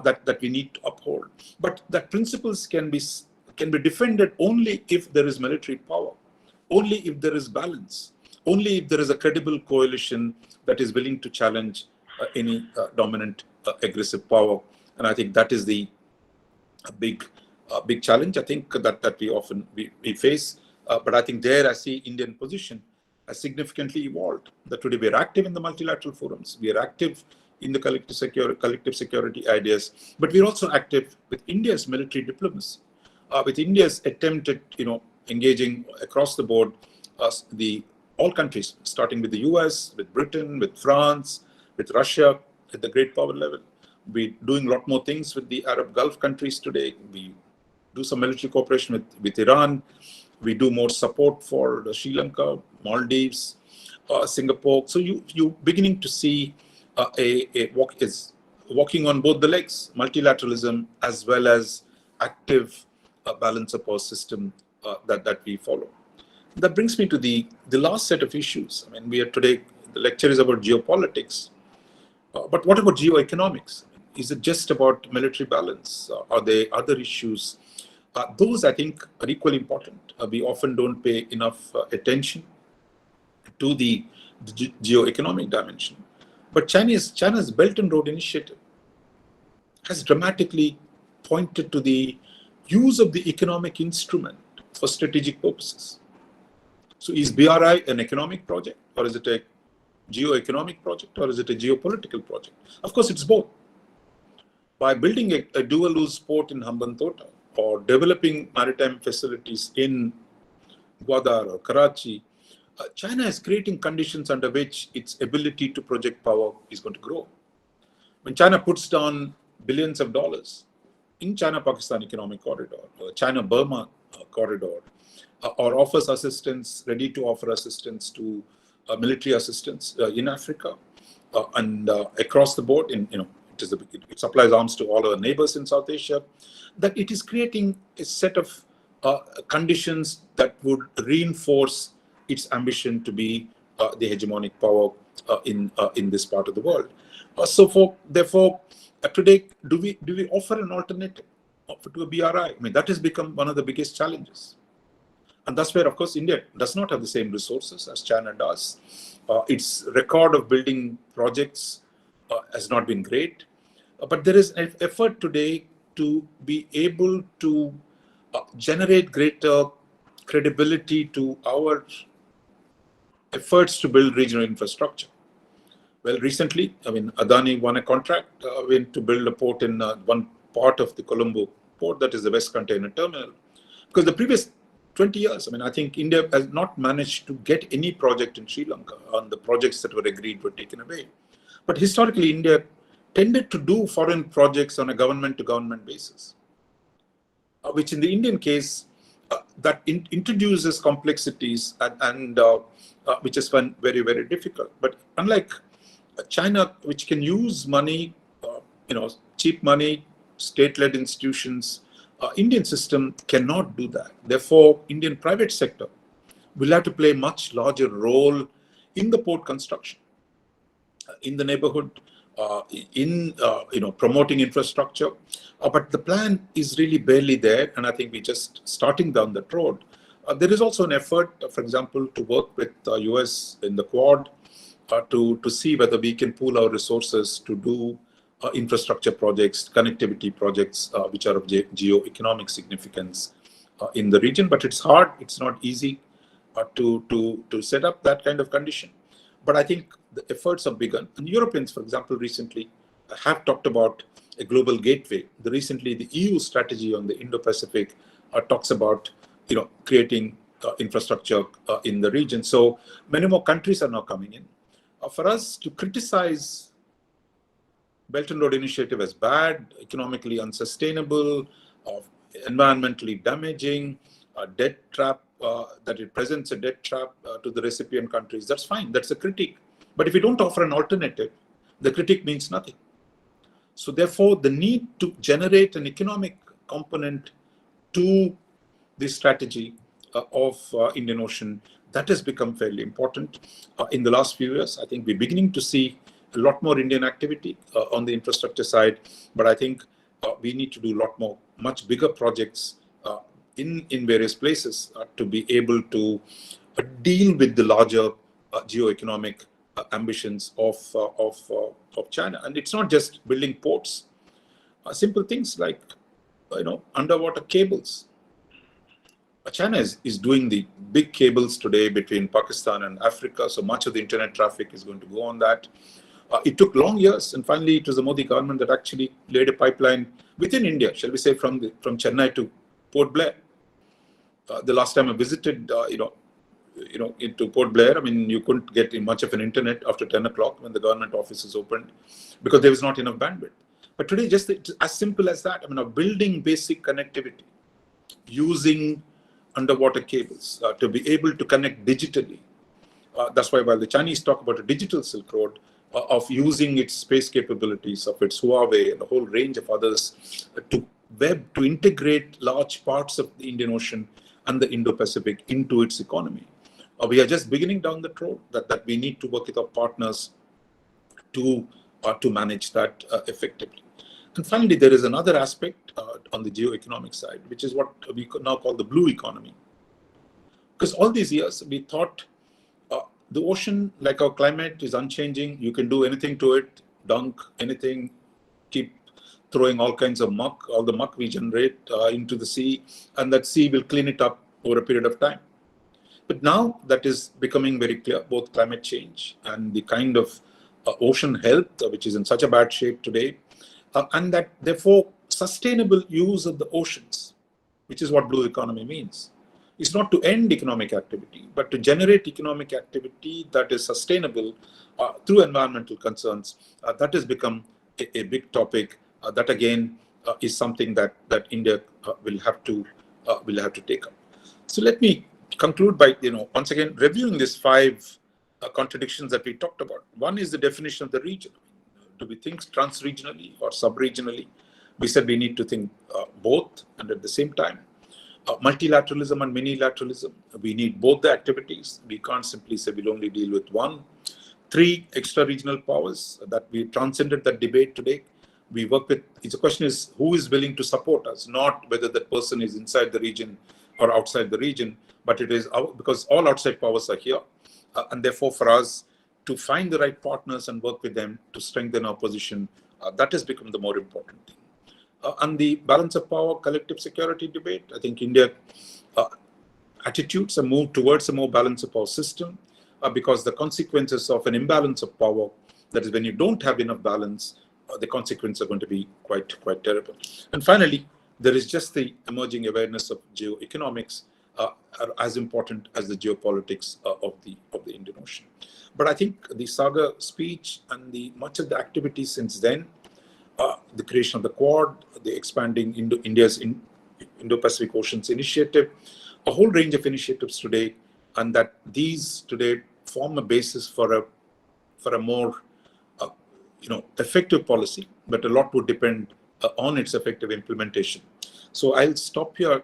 that we need to uphold. But that principles can be defended only if there is military power, only if there is balance, only if there is a credible coalition that is willing to challenge any dominant aggressive power. And I think that is the big challenge, I think, that we often face. But I think there I see Indian position has significantly evolved. That today we are active in the multilateral forums, we are active in the collective security ideas, but we're also active with India's military diplomacy, with India's attempt at engaging across the board all countries, starting with the US, with Britain, with France, with Russia, at the great power level. We're doing a lot more things with the Arab Gulf countries today. We do some military cooperation with Iran. We do more support for Sri Lanka, Maldives, Singapore. So you beginning to see walking on both the legs, multilateralism as well as active balance of power system that we follow. That brings me to the last set of issues. We are today, the lecture is about geopolitics, but what about geoeconomics? Is it just about military balance? Are there other issues? Those, I think, are equally important. We often don't pay enough attention to the geoeconomic dimension. But China's Belt and Road Initiative has dramatically pointed to the use of the economic instrument for strategic purposes. So is BRI an economic project, or is it a geoeconomic project, or is it a geopolitical project? Of course, it's both. By building a dual-use port in Hambantota, or developing maritime facilities in Gwadar or Karachi, China is creating conditions under which its ability to project power is going to grow. When China puts down billions of dollars in China-Pakistan Economic Corridor, or China-Burma Corridor, or offers assistance, ready to offer assistance to military assistance in Africa and across the board, it supplies arms to all our neighbors in South Asia, that it is creating a set of conditions that would reinforce its ambition to be the hegemonic power in this part of the world. Therefore, today, do we offer an alternative to a BRI? That has become one of the biggest challenges. And that's where, of course, India does not have the same resources as China does. Its record of building projects has not been great. But there is an effort today to be able to generate greater credibility to our efforts to build regional infrastructure. Well, recently, Adani won a contract to build a port in one part of the Colombo port, that is the West Container Terminal. Because the previous 20 years, I think India has not managed to get any project in Sri Lanka, on the projects that were agreed were taken away. But historically, India tended to do foreign projects on a government-to-government basis, which in the Indian case, that introduces complexities and which is very, very difficult. But unlike China, which can use money, cheap money, state-led institutions, Indian system cannot do that. Therefore, Indian private sector will have to play a much larger role in the port construction, in the neighborhood, in promoting infrastructure. But the plan is really barely there, and I think we're just starting down that road. There is also an effort, for example, to work with the US in the Quad to see whether we can pool our resources to do infrastructure projects, connectivity projects, which are of geoeconomic significance in the region. But it's hard, it's not easy to set up that kind of condition. But I think the efforts have begun. And Europeans, for example, recently have talked about a global gateway. Recently, the EU strategy on the Indo-Pacific talks about creating infrastructure in the region. So many more countries are now coming in. For us to criticize Belt and Road Initiative as bad, economically unsustainable, environmentally damaging, a debt trap, that it presents a debt trap to the recipient countries, that's fine, that's a critique. But if you don't offer an alternative, the critique means nothing. So therefore, the need to generate an economic component to the strategy of Indian Ocean, that has become fairly important. In the last few years, I think we're beginning to see a lot more Indian activity on the infrastructure side, but I think we need to do a lot more, much bigger projects in various places to be able to deal with the larger geoeconomic ambitions of China. And it's not just building ports, simple things like underwater cables. China is doing the big cables today between Pakistan and Africa, so much of the internet traffic is going to go on that. It took long years, and finally it was the Modi government that actually laid a pipeline within India, shall we say, from Chennai to Port Blair. The last time I visited, into Port Blair, I mean, you couldn't get much of an internet after 10 o'clock when the government offices opened because there was not enough bandwidth. But today, just as simple as that, I mean, building basic connectivity using underwater cables to be able to connect digitally. That's why while the Chinese talk about a digital Silk Road, of using its space capabilities, of its Huawei and a whole range of others to integrate large parts of the Indian Ocean and the Indo-Pacific into its economy. We are just beginning down the road that we need to work with our partners to manage that effectively. And finally, there is another aspect on the geoeconomic side, which is what we now call the blue economy. Because all these years, we thought the ocean, like our climate, is unchanging. You can do anything to it, dunk anything, keep throwing all kinds of muck, all the muck we generate into the sea, and that sea will clean it up over a period of time. But now that is becoming very clear, both climate change and the kind of ocean health, which is in such a bad shape today, and that therefore sustainable use of the oceans, which is what blue economy means, is not to end economic activity, but to generate economic activity that is sustainable through environmental concerns. That has become a big topic. That again is something that India will have to take up. So let me conclude by once again reviewing these 5 contradictions that we talked about. One is the definition of the region. Do we think transregionally or subregionally? We said we need to think both, and at the same time, multilateralism and minilateralism. We need both the activities. We can't simply say we'll only deal with one. 3 extra-regional powers, that we transcended that debate today. We work with, the question is who is willing to support us, not whether that person is inside the region or outside the region, but it is because all outside powers are here. And therefore for us to find the right partners and work with them to strengthen our position, that has become the more important thing. And the balance of power, collective security debate, I think India attitudes are moved towards a more balance of power system because the consequences of an imbalance of power, that is when you don't have enough balance, the consequences are going to be quite terrible. And finally, there is just the emerging awareness of geoeconomics are as important as the geopolitics of the Indian Ocean. But I think the Saga speech and much of the activities since then, the creation of the Quad, the expanding India's Indo-Pacific Oceans Initiative, a whole range of initiatives today, and that these today form a basis for a more effective policy, but a lot would depend on its effective implementation. So I'll stop here,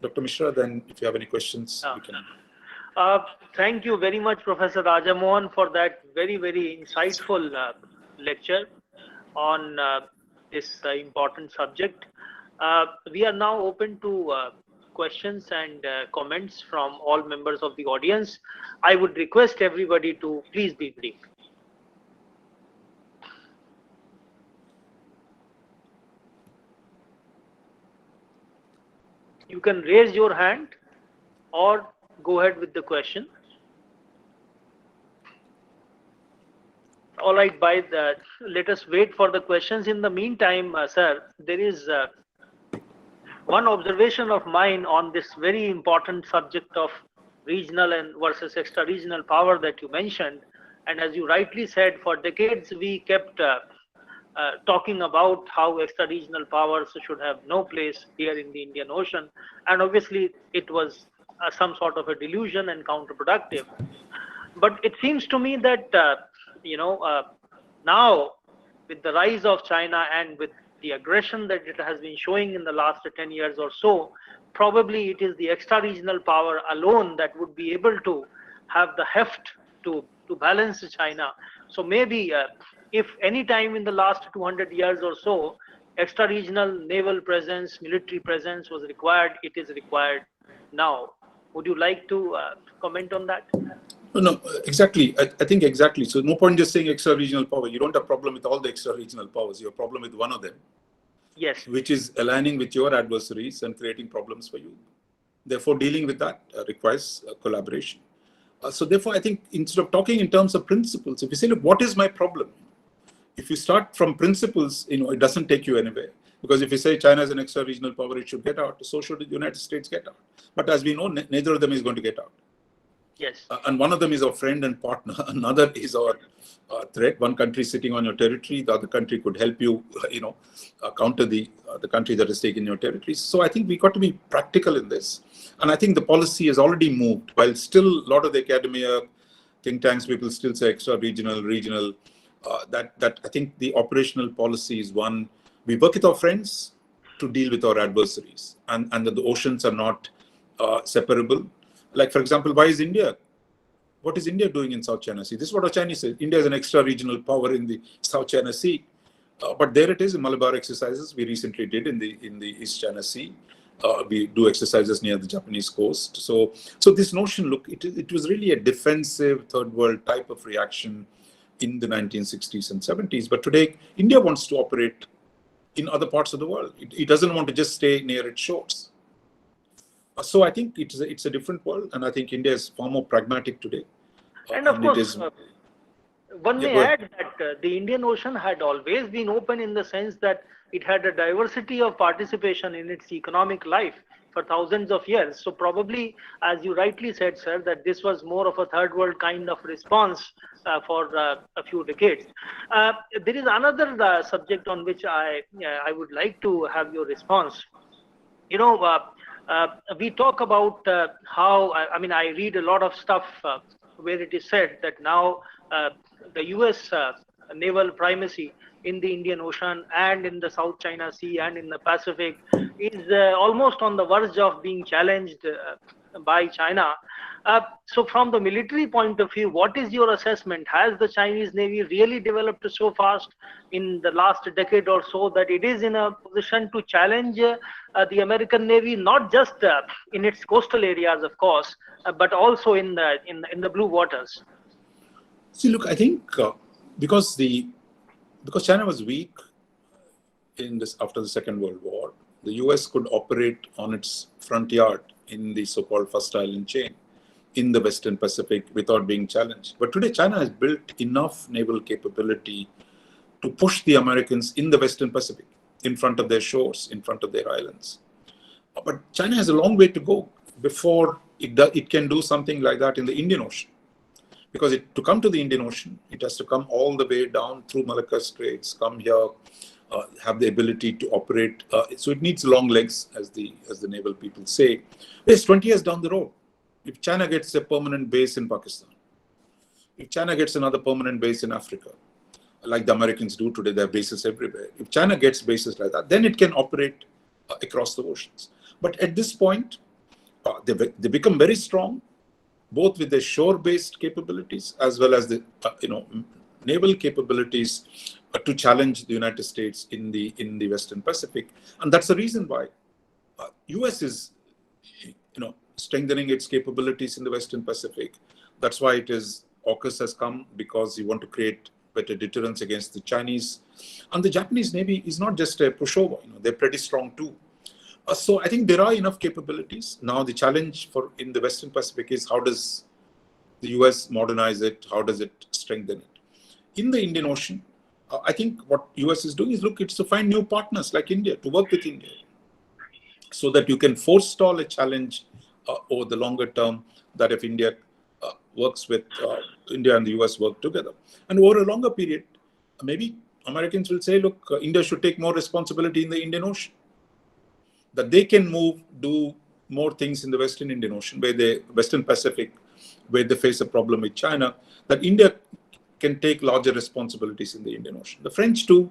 Dr. Mishra, then if you have any questions, you can. Thank you very much, Professor Raja Mohan, for that very, very insightful lecture on this important subject. We are now open to questions and comments from all members of the audience. I would request everybody to please be brief. You can raise your hand or go ahead with the question. All right, let us wait for the questions. In the meantime, sir, there is one observation of mine on this very important subject of regional and versus extra-regional power that you mentioned. And as you rightly said, for decades we kept talking about how extra-regional powers should have no place here in the Indian Ocean. And obviously it was some sort of a delusion and counterproductive. But it seems to me that, now with the rise of China and with the aggression that it has been showing in the last 10 years or so, probably it is the extra-regional power alone that would be able to have the heft to balance China. So maybe if any time in the last 200 years or so, extra-regional naval presence, military presence was required, it is required now. Would you like to comment on that? No, exactly. I think exactly. So no point just saying extra-regional power. You don't have a problem with all the extra-regional powers. You have a problem with one of them. Yes. Which is aligning with your adversaries and creating problems for you. Therefore, dealing with that requires collaboration. So therefore, I think instead of talking in terms of principles, if you say, look, what is my problem? If you start from principles, it doesn't take you anywhere. Because if you say China is an extra-regional power, it should get out, so should the United States get out. But as we know, neither of them is going to get out. Yes. And one of them is our friend and partner. Another is our threat. One country sitting on your territory, the other country could help you, counter the country that is taking your territories. So I think we got to be practical in this. And I think the policy has already moved. While still a lot of the academia, think tanks, people still say extra-regional, regional. That I think the operational policy is one. We work with our friends to deal with our adversaries, and that the oceans are not separable. Like, for example, why is India? What is India doing in South China Sea? This is what our Chinese say. India is an extra-regional power in the South China Sea. But there it is in Malabar exercises we recently did in the East China Sea. We do exercises near the Japanese coast. So this notion, look, it was really a defensive third world type of reaction in the 1960s and 70s. But today, India wants to operate in other parts of the world. It doesn't want to just stay near its shores. So I think it's a different world, and I think India is far more pragmatic today. And of course, one may add that the Indian Ocean had always been open in the sense that it had a diversity of participation in its economic life for thousands of years. So probably, as you rightly said, sir, that this was more of a third world kind of response for a few decades. There is another subject on which I would like to have your response. We talk about how, I read a lot of stuff where it is said that now the US naval primacy in the Indian Ocean and in the South China Sea and in the Pacific is almost on the verge of being challenged by China. So from the military point of view, what is your assessment? Has the Chinese Navy really developed so fast in the last decade or so that it is in a position to challenge the American Navy, not just in its coastal areas, of course, but also in the blue waters? See, look, I think because China was weak after the Second World War, the US could operate on its front yard in the so-called First Island chain in the Western Pacific without being challenged. But today, China has built enough naval capability to push the Americans in the Western Pacific, in front of their shores, in front of their islands. But China has a long way to go before it can do something like that in the Indian Ocean. Because to come to the Indian Ocean, it has to come all the way down through Malacca Straits, come here, have the ability to operate. So it needs long legs, as the naval people say. It's 20 years down the road. If China gets a permanent base in Pakistan, if China gets another permanent base in Africa, like the Americans do today, they have bases everywhere. If China gets bases like that, then it can operate across the oceans. But at this point, they become very strong, both with their shore-based capabilities as well as the naval capabilities to challenge the United States in the Western Pacific. And that's the reason why US is strengthening its capabilities in the Western Pacific. That's why AUKUS has come, because you want to create better deterrence against the Chinese. And the Japanese Navy is not just a pushover, they're pretty strong too. So I think there are enough capabilities. Now the challenge in the Western Pacific is, how does the US modernize it? How does it strengthen it? In the Indian Ocean, I think what US is doing is, it's to find new partners like India, to work with India, so that you can forestall a challenge over the longer term, that if India works with India and the US work together. And over a longer period, maybe Americans will say, India should take more responsibility in the Indian Ocean, that they can do more things in the Western Indian Ocean, Western Pacific, where they face a problem with China, that India can take larger responsibilities in the Indian Ocean. The French too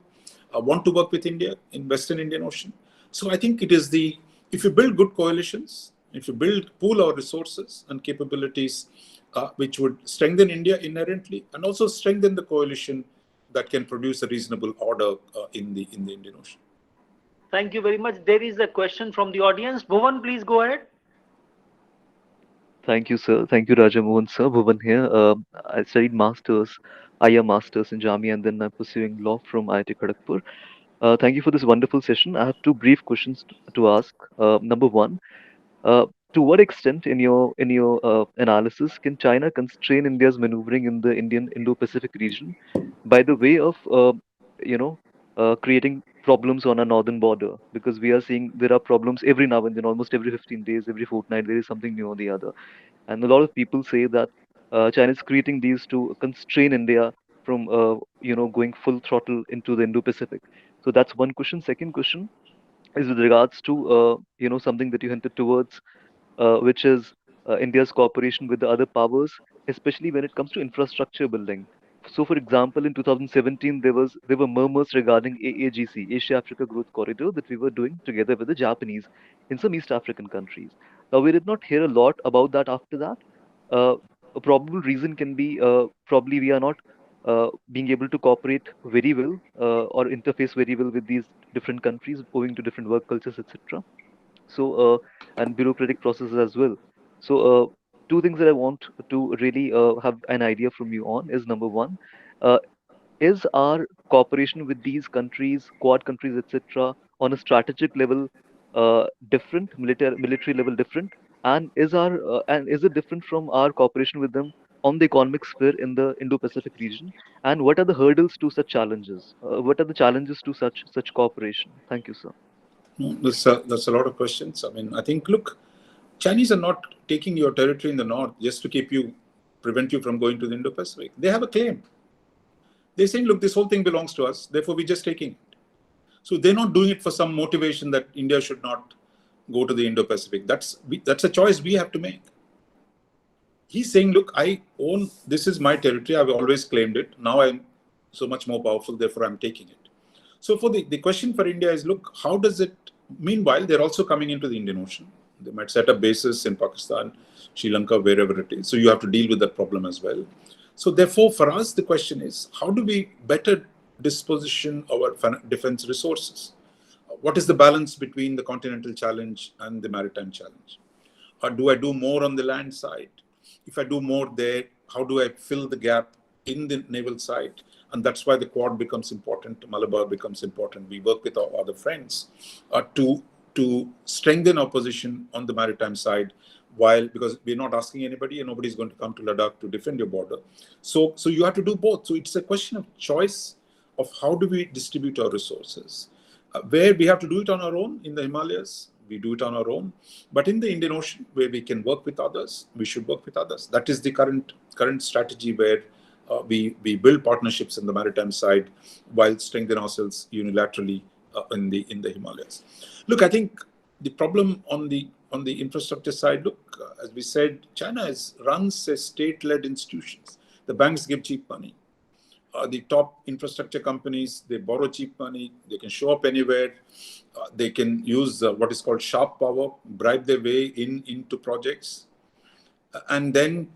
want to work with India in Western Indian Ocean. So I think it is if you build good coalitions, if you pool our resources and capabilities, which would strengthen India inherently and also strengthen the coalition that can produce a reasonable order in the Indian Ocean. Thank you very much. There is a question from the audience. Mohan, please go ahead. Thank you, sir. Thank you, Raja Mohan, sir. Bhuvan here. I studied masters, IR masters in Jamia, and then I'm pursuing law from IIT Kharagpur. Thank you for this wonderful session. I have two brief questions to ask. Number one, to what extent, in your analysis, can China constrain India's maneuvering in the Indian Indo-Pacific region by the way of you know creating problems on our northern border? Because we are seeing there are problems every now and then, almost every 15 days, every fortnight, there is something new or the other. And a lot of people say that China is creating these to constrain India from going full throttle into the Indo-Pacific. So that's one question. Second question is with regards to something that you hinted towards, which is India's cooperation with the other powers, especially when it comes to infrastructure building. So, for example, in 2017, there were murmurs regarding AAGC, Asia Africa Growth Corridor, that we were doing together with the Japanese in some East African countries. Now, we did not hear a lot about that after that. Uh, a probable reason can be probably we are not being able to cooperate very well or interface very well with these different countries owing to different work cultures, etc. So and bureaucratic processes as well. So two things that I want to really have an idea from you on is: number one, uh, is our cooperation with these countries, quad countries, etc., on a strategic level different, military level different, and is it different from our cooperation with them on the economic sphere in the Indo-Pacific region? And what are the hurdles to such challenges? What are the challenges to such cooperation? Thank you, sir. That's a lot of questions. I mean, I think, look, Chinese are not taking your territory in the north just to prevent you from going to the Indo-Pacific. They have a claim. They're saying, look, this whole thing belongs to us, therefore we're just taking it. So they're not doing it for some motivation that India should not go to the Indo-Pacific. That's a choice we have to make. He's saying, look, this is my territory, I've always claimed it. Now I'm so much more powerful, therefore I'm taking it. So for the question for India is, look, how does it, meanwhile, they're also coming into the Indian Ocean. They might set up bases in Pakistan, Sri Lanka, wherever it is. So you have to deal with that problem as well. So therefore, for us, the question is, how do we better disposition our defense resources? What is the balance between the continental challenge and the maritime challenge? Or do I do more on the land side? If I do more there, how do I fill the gap in the naval side? And that's why the Quad becomes important, Malabar becomes important. We work with our other friends to strengthen our position on the maritime side, because we're not asking anybody and nobody's going to come to Ladakh to defend your border. So you have to do both. So it's a question of choice of how do we distribute our resources. Where we have to do it on our own in the Himalayas, we do it on our own. But in the Indian Ocean, where we can work with others, we should work with others. That is the current strategy, where we build partnerships in the maritime side while strengthen ourselves unilaterally in the Himalayas. Look, I think the problem on the infrastructure side, look, as we said, China runs a state-led institutions. The banks give cheap money. The top infrastructure companies, they borrow cheap money. They can show up anywhere. They can use what is called sharp power, bribe their way into projects, and then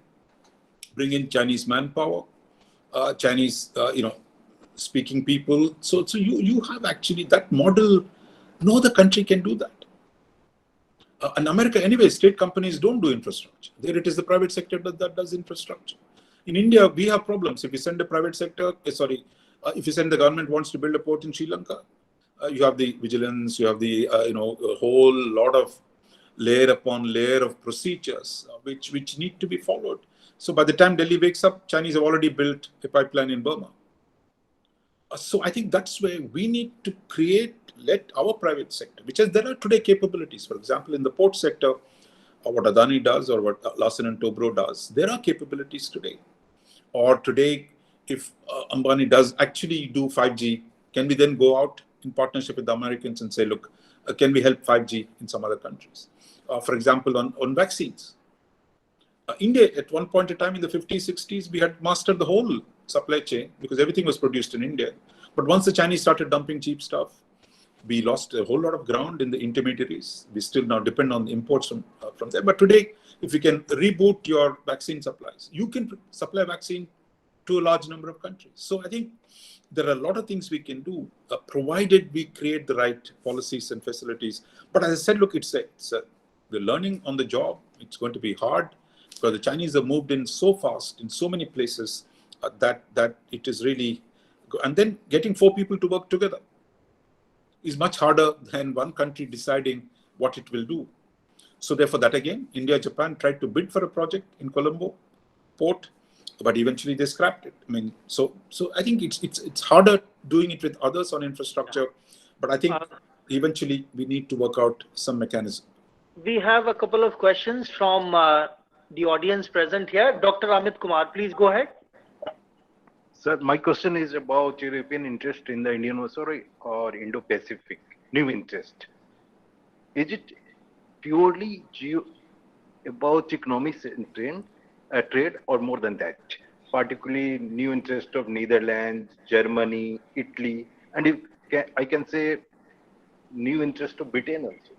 bring in Chinese manpower, Chinese, speaking people. So you have actually that model. No other country can do that. In America, anyway, state companies don't do infrastructure. There it is the private sector that does infrastructure. In India, we have problems. If you send the private sector, if you send the government wants to build a port in Sri Lanka, you have the vigilance, you have the, a whole lot of layer upon layer of procedures which need to be followed. So by the time Delhi wakes up, Chinese have already built a pipeline in Burma. So I think that's where we need to let our private sector, there are today capabilities. For example, in the port sector, what Adani does or what Larsen and Toubro does, there are capabilities today. Or today, if Ambani does actually do 5G, can we then go out in partnership with the Americans and say, look, can we help 5G in some other countries? For example, on vaccines. India, at one point in time in the 50s, 60s, we had mastered the whole supply chain because everything was produced in India. But once the Chinese started dumping cheap stuff, we lost a whole lot of ground in the intermediaries. We still now depend on imports from there. But today, if you can reboot your vaccine supplies, you can supply vaccine to a large number of countries. So I think there are a lot of things we can do, provided we create the right policies and facilities. But as I said, look, we're learning on the job. It's going to be hard because the Chinese have moved in so fast in so many places that it is really, and then getting 4 people to work together is much harder than one country deciding what it will do. So therefore, that again, India, Japan tried to bid for a project in Colombo port, but eventually they scrapped it. I mean, so I think it's harder doing it with others on infrastructure, but I think eventually we need to work out some mechanism. We have a couple of questions from the audience present here. Dr. Amit Kumar, please go ahead. Sir, my question is about European interest in the Indian Ocean or Indo-Pacific, new interest. Is it purely about economics and trade or more than that? Particularly new interest of Netherlands, Germany, Italy, and if I can say new interest of Britain also.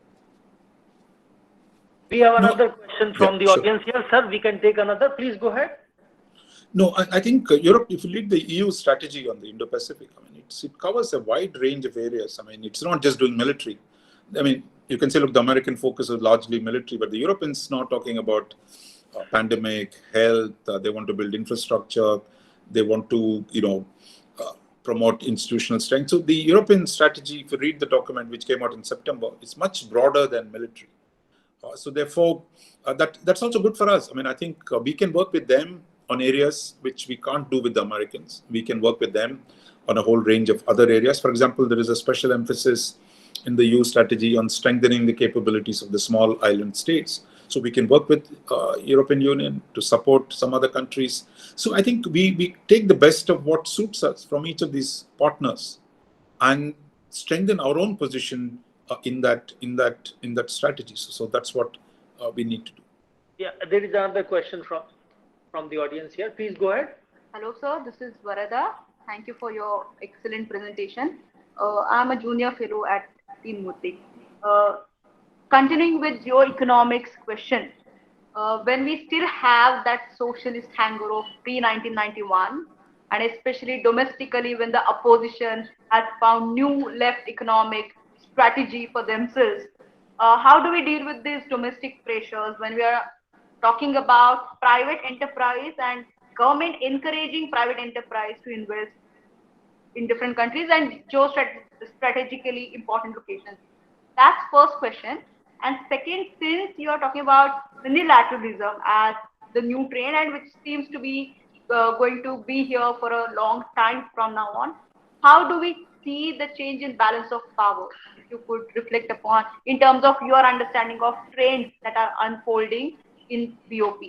We have another question from the audience here. Sir, we can take another. Please go ahead. No, I think Europe, if you lead the EU strategy on the Indo-Pacific, I mean, it covers a wide range of areas. I mean, it's not just doing military. I mean, you can say, look, the American focus is largely military, but the Europeans now talking about pandemic, health, they want to build infrastructure, they want to, promote institutional strength. So the European strategy, if you read the document which came out in September, is much broader than military. So therefore, that's also good for us. I mean, I think we can work with them on areas which we can't do with the Americans. We can work with them on a whole range of other areas. For example, there is a special emphasis in the EU strategy on strengthening the capabilities of the small island states. So we can work with European Union to support some other countries. So I think we take the best of what suits us from each of these partners and strengthen our own position in that strategy. So that's what we need to do. Yeah, there is another question from the audience here. Please go ahead. Hello, sir. This is Varada. Thank you for your excellent presentation. I'm a junior fellow at Team Murthy. Continuing with Geoeconomics question, when we still have that socialist hangover of pre-1991, and especially domestically when the opposition has found new left economic strategy for themselves, how do we deal with these domestic pressures when we are talking about private enterprise and government encouraging private enterprise to invest in different countries and geostrategically important locations? That's first question. And second, since you are talking about MiniLateralism as the new trend and which seems to be going to be here for a long time from now on, how do we see the change in balance of power? If you could reflect upon in terms of your understanding of trends that are unfolding in BOP.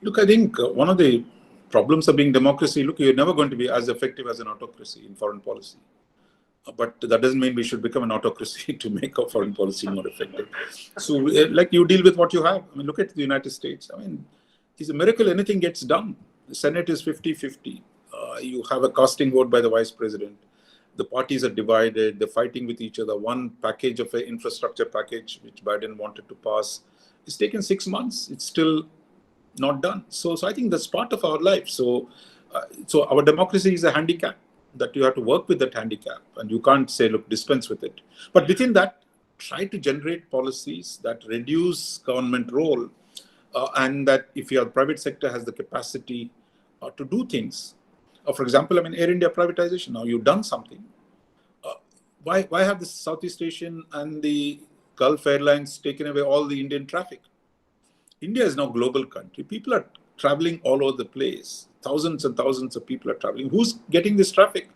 Look, I think one of the problems of being democracy, look, you're never going to be as effective as an autocracy in foreign policy. But that doesn't mean we should become an autocracy to make our foreign policy more effective. So, like, you deal with what you have. I mean, look at the United States. I mean, it's a miracle anything gets done. The Senate is 50-50. You have a casting vote by the vice president. The parties are divided. They're fighting with each other. One package of an infrastructure package, which Biden wanted to pass, it's taken 6 months. It's still not done. So I think that's part of our life. So our democracy is a handicap that you have to work with that handicap, and you can't say, look, dispense with it. But within that, try to generate policies that reduce government role, and that if your private sector has the capacity to do things. For example, I mean, Air India privatization. Now you've done something. Why have the Southeast Asian and the Gulf Airlines taken away all the Indian traffic? India is now a global country. People are traveling all over the place. Thousands and thousands of people are traveling. Who's getting this traffic?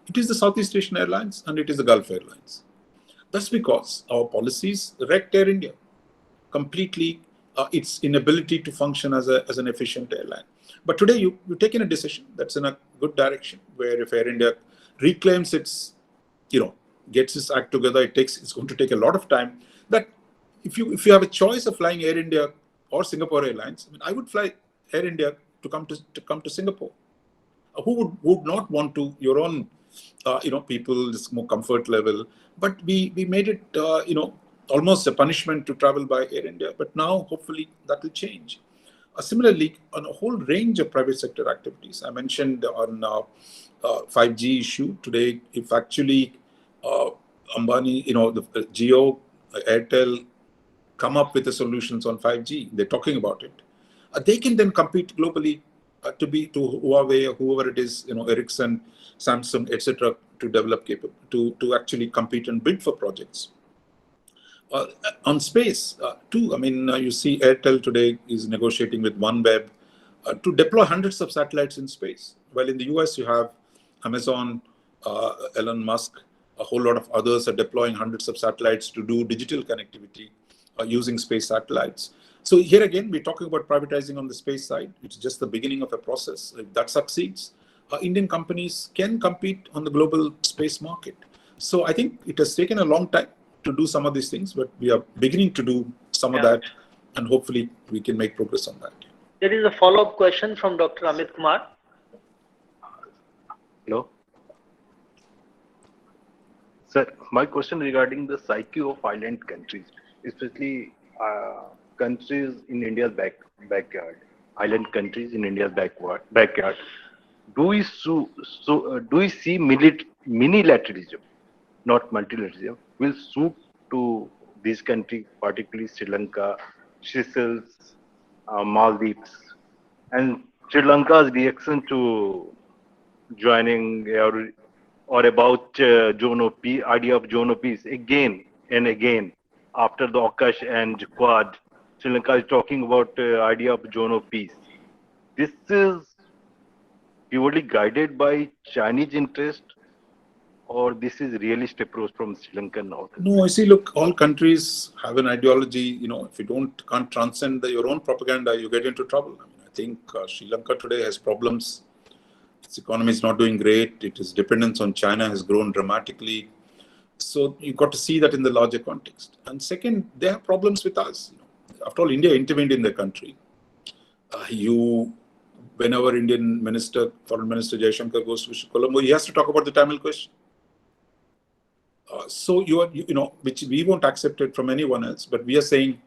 It is the Southeast Asian Airlines and it is the Gulf Airlines. That's because our policies wrecked Air India completely, its inability to function as an efficient airline. But today you've taken a decision that's in a good direction, where if Air India reclaims its, gets its act together, it's going to take a lot of time. That if you have a choice of flying Air India or Singapore Airlines, I mean, I would fly Air India to come to Singapore. Who would not want to, your own, people, this more comfort level. But we made it, almost a punishment to travel by Air India. But now, hopefully, that will change. Similarly, on a whole range of private sector activities, I mentioned on 5G issue today, if actually Ambani, the Jio, Airtel come up with the solutions on 5G, they're talking about it. They can then compete globally to Huawei or whoever it is, Ericsson, Samsung, etc., to develop to actually compete and bid for projects. On space, too, you see Airtel today is negotiating with OneWeb to deploy hundreds of satellites in space. While in the US, you have Amazon, Elon Musk, a whole lot of others are deploying hundreds of satellites to do digital connectivity using space satellites. So here again, we're talking about privatizing on the space side. It's just the beginning of a process. If that succeeds, Indian companies can compete on the global space market. So I think it has taken a long time to do some of these things, but we are beginning to do some of that, and hopefully we can make progress on that. There is a follow-up question from Dr. Amit Kumar. Hello. Sir, my question regarding the psyche of island countries, especially countries in India's backyard, island countries in India's backyard. Do we see minilateralism, not multilateralism, will suit to this country, particularly Sri Lanka, Seychelles, Maldives, and Sri Lanka's reaction to joining or about idea of zone of peace again and again after the AUKUS and Quad. Sri Lanka is talking about idea of zone of peace. This is purely guided by Chinese interest, or this is realist approach from Sri Lankan North? No, I see. Look, all countries have an ideology. If you can't transcend your own propaganda, you get into trouble. I think Sri Lanka today has problems. Its economy is not doing great. Its dependence on China has grown dramatically. So you've got to see that in the larger context. And second, they have problems with us. After all, India intervened in the country. Whenever Indian Foreign Minister Jaishankar goes to Colombo, he has to talk about the Tamil question. So which we won't accept it from anyone else, but we are saying,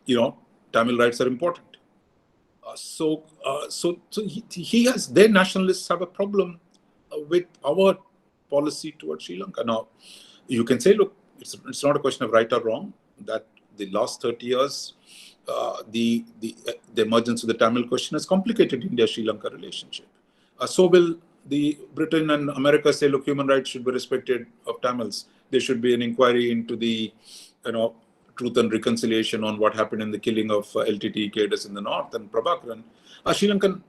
Tamil rights are important. So their nationalists have a problem with our policy towards Sri Lanka. Now, you can say, look, it's not a question of right or wrong, that the last 30 years, the emergence of the Tamil question has complicated India-Sri Lanka relationship. So will the Britain and America say, look, human rights should be respected of Tamils. There should be an inquiry into the, truth and reconciliation on what happened in the killing of LTTE cadres in the north and Prabhakaran. Sri Lankan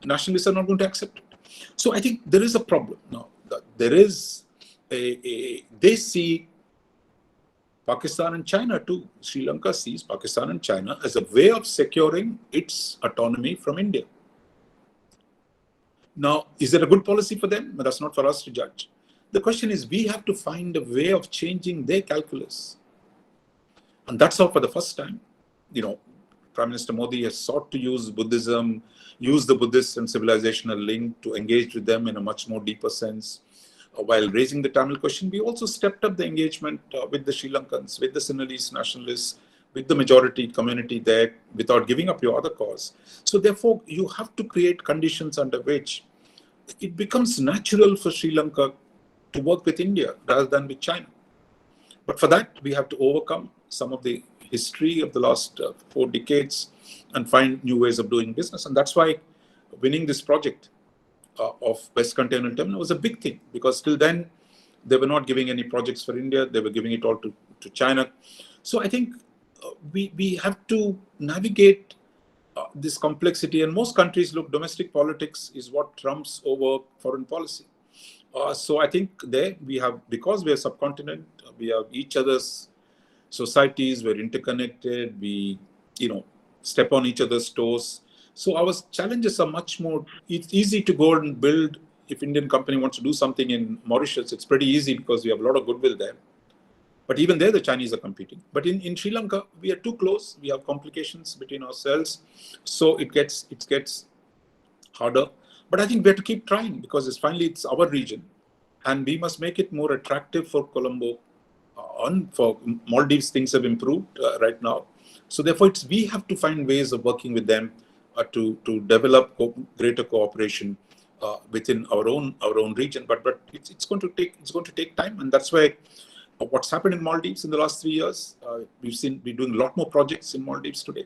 nationalists are not going to accept it. So I think there is a problem now. There is they see Pakistan and China too. Sri Lanka sees Pakistan and China as a way of securing its autonomy from India. Now, is it a good policy for them? But that's not for us to judge. The question is, we have to find a way of changing their calculus. And that's how, for the first time, Prime Minister Modi has sought to use Buddhism, use the Buddhist and civilizational link to engage with them in a much more deeper sense. While raising the Tamil question, we also stepped up the engagement with the Sri Lankans, with the Sinhalese nationalists, with the majority community there, without giving up your other cause. So therefore, you have to create conditions under which it becomes natural for Sri Lanka to work with India rather than with China. But for that, we have to overcome some of the history of the last 4 decades and find new ways of doing business. And that's why winning this project of West Container Terminal was a big thing, because till then, they were not giving any projects for India. They were giving it all to China. So I think we have to navigate this complexity. And most countries look, domestic politics is what trumps over foreign policy. So I think there we have, because we are subcontinent, we have each other's societies, we're interconnected, we, step on each other's toes. So our challenges are much more, it's easy to go and build, if Indian company wants to do something in Mauritius, it's pretty easy because we have a lot of goodwill there. But even there, the Chinese are competing. But in Sri Lanka, we are too close. We have complications between ourselves. So it gets harder. But I think we have to keep trying because it's our region, and we must make it more attractive for Colombo. For Maldives, things have improved right now. So therefore, we have to find ways of working with them to develop greater cooperation within our own region. But it's going to take time, and that's why what's happened in Maldives in the last 3 years, we're doing a lot more projects in Maldives today.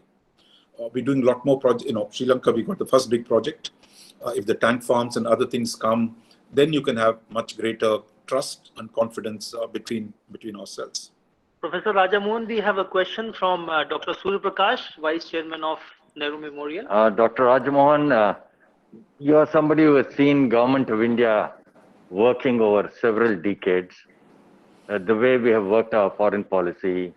We're doing a lot more projects. Sri Lanka, we got the first big project. If the tank farms and other things come, then you can have much greater trust and confidence between ourselves. Professor Rajamohan, we have a question from Dr. Surya Prakash, Vice Chairman of Nehru Memorial. Dr. Rajamohan, you are somebody who has seen Government of India working over several decades. The way we have worked our foreign policy,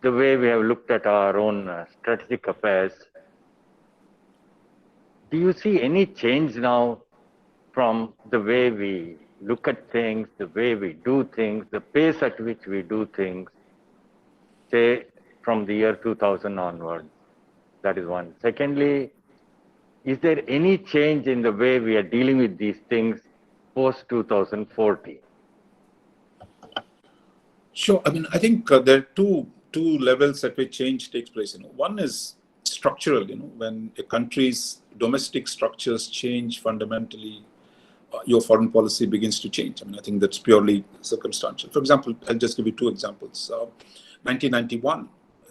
the way we have looked at our own strategic affairs. Do you see any change now from the way we look at things, the way we do things, the pace at which we do things, say from the year 2000 onwards? That is one. Secondly, is there any change in the way we are dealing with these things post 2040? Sure. I think there are two levels at which change takes place. One is structural. When a country's domestic structures change fundamentally, your foreign policy begins to change. I think that's purely circumstantial. For example, I'll just give you two examples. 1991.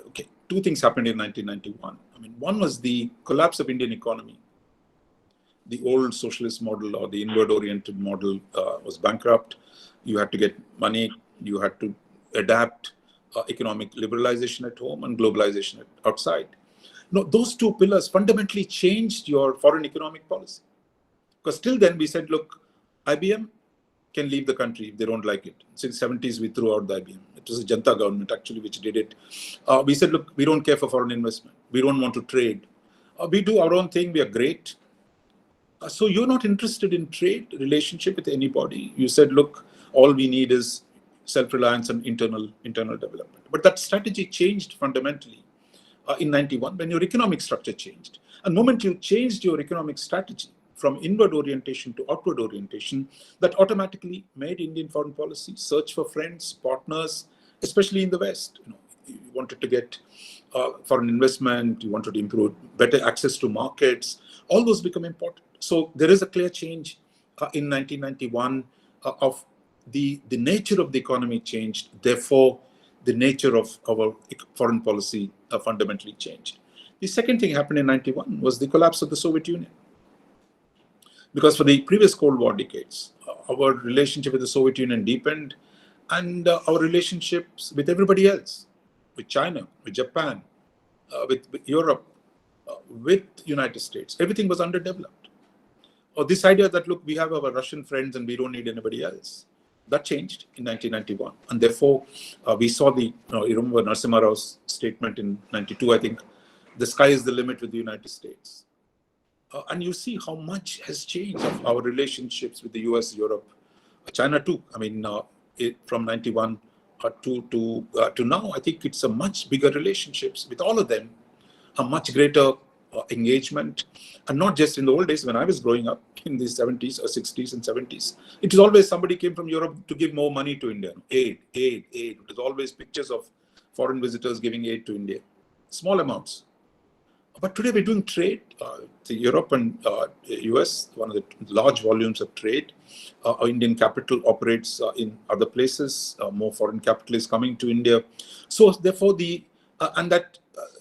Okay, two things happened in 1991. One was the collapse of Indian economy. The old socialist model or the inward-oriented model was bankrupt. You had to get money. You had to adapt economic liberalization at home and globalization outside. No, those two pillars fundamentally changed your foreign economic policy. Because till then we said, look, IBM can leave the country if they don't like it. Since the 70s, we threw out the IBM. It was a Janta government actually which did it. We said, look, we don't care for foreign investment. We don't want to trade. We do our own thing. We are great. So you're not interested in trade relationship with anybody. You said, look, all we need is self-reliance and internal development. But that strategy changed fundamentally in 91 when your economic structure changed. And the moment you changed your economic strategy from inward orientation to outward orientation, that automatically made Indian foreign policy search for friends, partners, especially in the West. You wanted to get foreign investment, you wanted to improve better access to markets. All those become important. So there is a clear change in 1991 of the nature of the economy changed. Therefore, the nature of our foreign policy fundamentally changed. The second thing happened in 91 was the collapse of the Soviet Union. Because for the previous Cold War decades, our relationship with the Soviet Union deepened, and our relationships with everybody else, with China, with Japan, with Europe, with United States, everything was underdeveloped. Or this idea that, look, we have our Russian friends and we don't need anybody else. That changed in 1991. And therefore, we saw you remember Narasimha Rao's statement in 92, I think, the sky is the limit with the United States. And you see how much has changed of our relationships with the US, Europe, China too. From 91 to now, I think it's a much bigger relationships with all of them, a much greater engagement. And not just in the old days when I was growing up in the 70s or 60s and 70s. It was always somebody came from Europe to give more money to India. Aid. It was always pictures of foreign visitors giving aid to India. Small amounts. But today we're doing trade. Europe and US, one of the large volumes of trade. Our Indian capital operates in other places. More foreign capital is coming to India. So therefore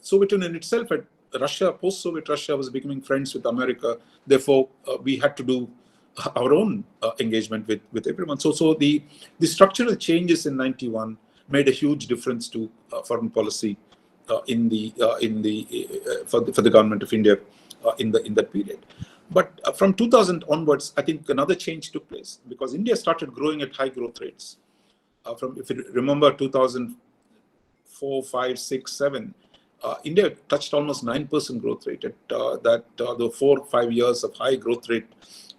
Soviet Union itself had Russia, post-Soviet Russia was becoming friends with America. Therefore, we had to do our own engagement with everyone. So the structural changes in 91 made a huge difference to foreign policy for the government of India in that period. But from 2000 onwards, I think another change took place because India started growing at high growth rates. If you remember 2004, 5, 6, 7, India touched almost 9% growth rate at the 4 or 5 years of high growth rate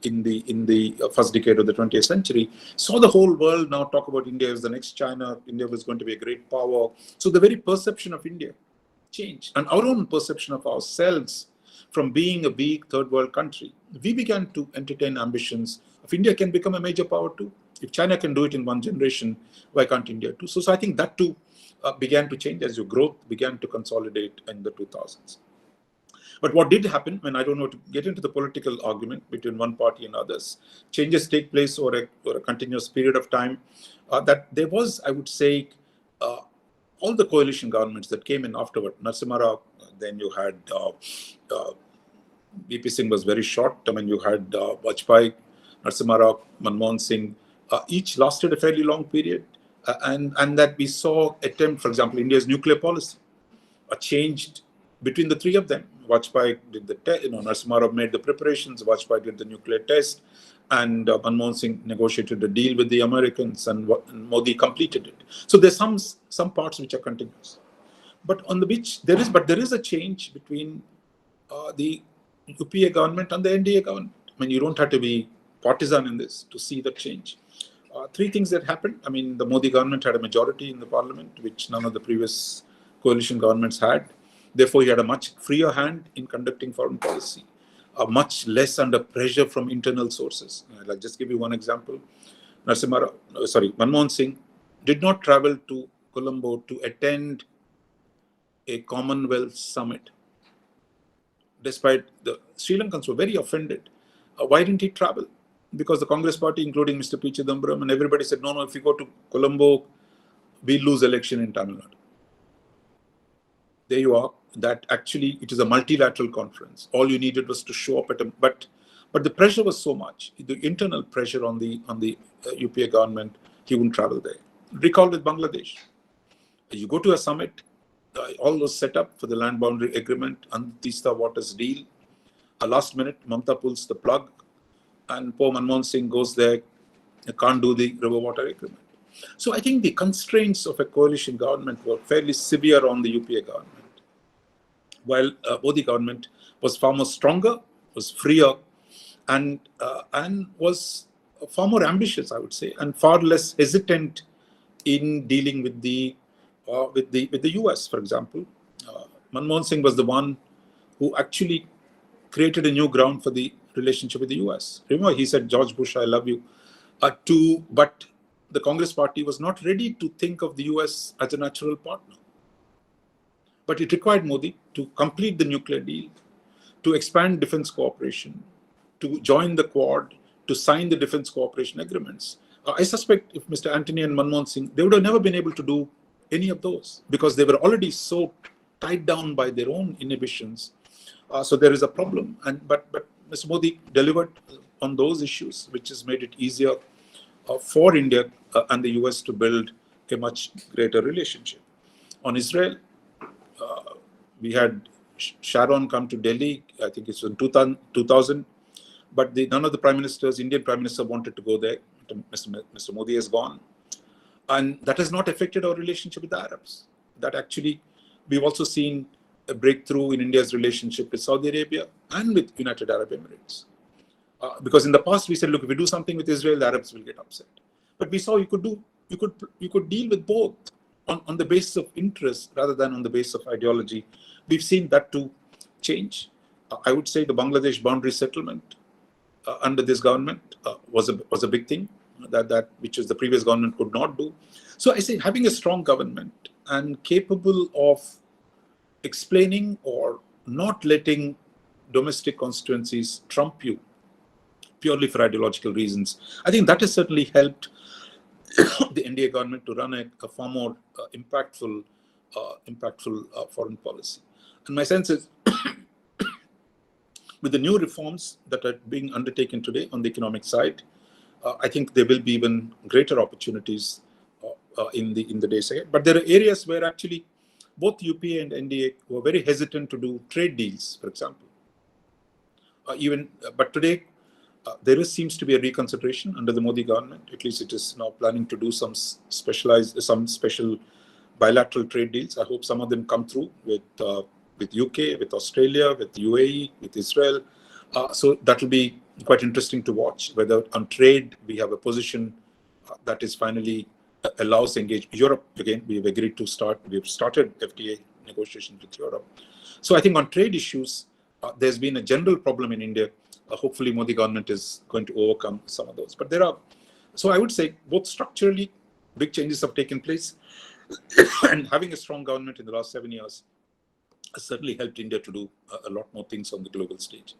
in the first decade of the 20th century. Saw the whole world now talk about India as the next China. India was going to be a great power. So the very perception of India changed, and our own perception of ourselves from being a weak third world country, we began to entertain ambitions of India can become a major power too. If China can do it in one generation, why can't India too? So I think that too began to change as your growth began to consolidate in the 2000s. But what did happen, when I don't know to get into the political argument between one party and others, changes take place over a continuous period of time, that there was, I would say, all the coalition governments that came in afterward, Narasimha Rao, then you had BP Singh was very short. I mean, you had Vajpayee, Narasimha Rao, Manmohan Singh, each lasted a fairly long period. And that we saw attempt, for example, India's nuclear policy changed between the three of them. Vajpayee did the test, Narasimha Rao made the preparations, Vajpayee did the nuclear test, and Manmohan Singh negotiated a deal with the Americans, and Modi completed it. So there's some parts which are continuous, but on the which there is a change between the UPA government and the NDA government. I mean, you don't have to be partisan in this to see the change. Three things that happened. I mean, the Modi government had a majority in the parliament, which none of the previous coalition governments had. Therefore, he had a much freer hand in conducting foreign policy, much less under pressure from internal sources. I'll just give you one example. Manmohan Singh did not travel to Colombo to attend a Commonwealth summit. Despite the Sri Lankans were very offended. Why didn't he travel? Because the Congress party, including Mr. P. Chidambaram, and everybody said, no, if you go to Colombo, we lose election in Tamil Nadu. There you are. That actually, it is a multilateral conference. All you needed was to show up at a, but the pressure was so much, the internal pressure on the UPA government, he wouldn't travel there. Recall with Bangladesh. You go to a summit, all was set up for the land boundary agreement and Teesta Waters deal. Last minute, Mamta pulls the plug, and poor Manmohan Singh goes there, can't do the river water agreement. So I think the constraints of a coalition government were fairly severe on the UPA government, while Modi government was far more stronger, was freer, and was far more ambitious, I would say, and far less hesitant in dealing with the US, for example. Manmohan Singh was the one who actually created a new ground for the relationship with the US. Remember, he said, George Bush, I love you. But the Congress party was not ready to think of the US as a natural partner. But it required Modi to complete the nuclear deal, to expand defense cooperation, to join the Quad, to sign the defense cooperation agreements. I suspect if Mr. Antony and Manmohan Singh, they would have never been able to do any of those because they were already so tied down by their own inhibitions. So there is a problem. But Mr. Modi delivered on those issues, which has made it easier for India and the US to build a much greater relationship. On Israel, we had Sharon come to Delhi, I think it's in 2000, but none of the prime ministers, Indian prime minister wanted to go there. Mr. Modi has gone. And that has not affected our relationship with the Arabs. That actually, we've also seen a breakthrough in India's relationship with Saudi Arabia and with United Arab Emirates. Because in the past we said, look, if we do something with Israel, the Arabs will get upset. But we saw you could deal with both on the basis of interest rather than on the basis of ideology. We've seen that to change. I would say the Bangladesh boundary settlement under this government was a big thing that which is the previous government could not do. So I say having a strong government and capable of explaining or not letting domestic constituencies trump you purely for ideological reasons, I think that has certainly helped the NDA government to run a far more impactful foreign policy. And my sense is with the new reforms that are being undertaken today on the economic side, I think there will be even greater opportunities in the days ahead. But there are areas where actually both UPA and NDA were very hesitant to do trade deals, for example. But today, there seems to be a reconsideration under the Modi government. At least it is now planning to do some special bilateral trade deals. I hope some of them come through with UK, with Australia, with UAE, with Israel. So that will be quite interesting to watch whether on trade we have a position that is finally allows engagement. Europe, again, we've agreed to we've started FTA negotiations with Europe. So I think on trade issues, There's been a general problem in India. Hopefully, Modi government is going to overcome some of those. But there are, so I would say, both structurally, big changes have taken place, and having a strong government in the last 7 years has certainly helped India to do a lot more things on the global stage.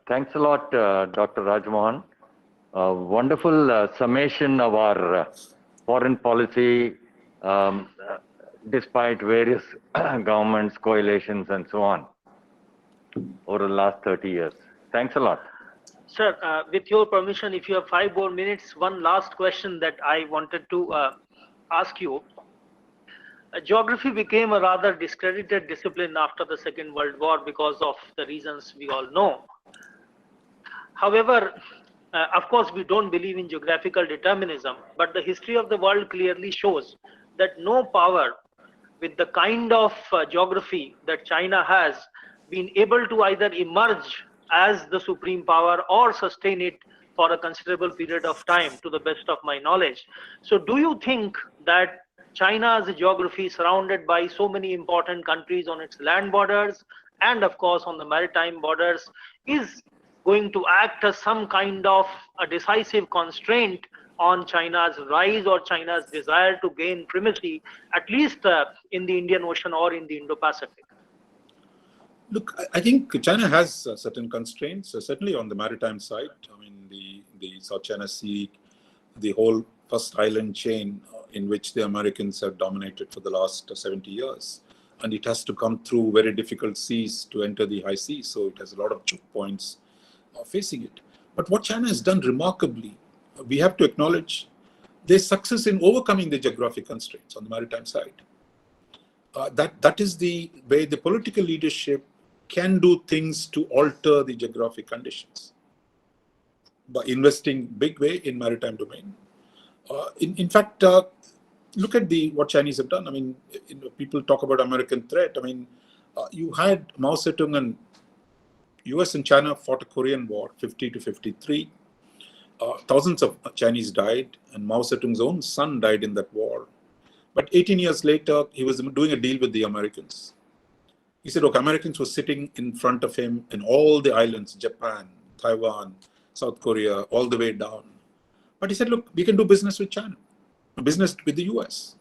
Thanks a lot, Dr. Rajmohan. Wonderful summation of our foreign policy, despite various governments, coalitions, and so on, over the last 30 years. Thanks a lot. Sir, with your permission, if you have 5 more minutes, one last question that I wanted to ask you. Geography became a rather discredited discipline after the Second World War because of the reasons we all know. However, of course, we don't believe in geographical determinism, but the history of the world clearly shows that no power with the kind of geography that China has been able to either emerge as the supreme power or sustain it for a considerable period of time, to the best of my knowledge. So do you think that China's geography, surrounded by so many important countries on its land borders and of course on the maritime borders, is going to act as some kind of a decisive constraint on China's rise or China's desire to gain primacy, at least in the Indian Ocean or in the Indo-Pacific? Look, I think China has certain constraints, certainly on the maritime side. I mean, the South China Sea, the whole first island chain in which the Americans have dominated for the last 70 years. And it has to come through very difficult seas to enter the high seas. So it has a lot of choke points facing it. But what China has done remarkably, we have to acknowledge their success in overcoming the geographic constraints on the maritime side. That is the way the political leadership can do things to alter the geographic conditions by investing big way in maritime domain. In fact, look at what Chinese have done. I mean, people talk about American threat. I mean, you had Mao Zedong and US and China fought a Korean War, 50 to 53. Thousands of Chinese died, and Mao Zedong's own son died in that war. But 18 years later, he was doing a deal with the Americans. He said, look, Americans were sitting in front of him in all the islands, Japan, Taiwan, South Korea, all the way down. But he said, look, we can do business with China, business with the US.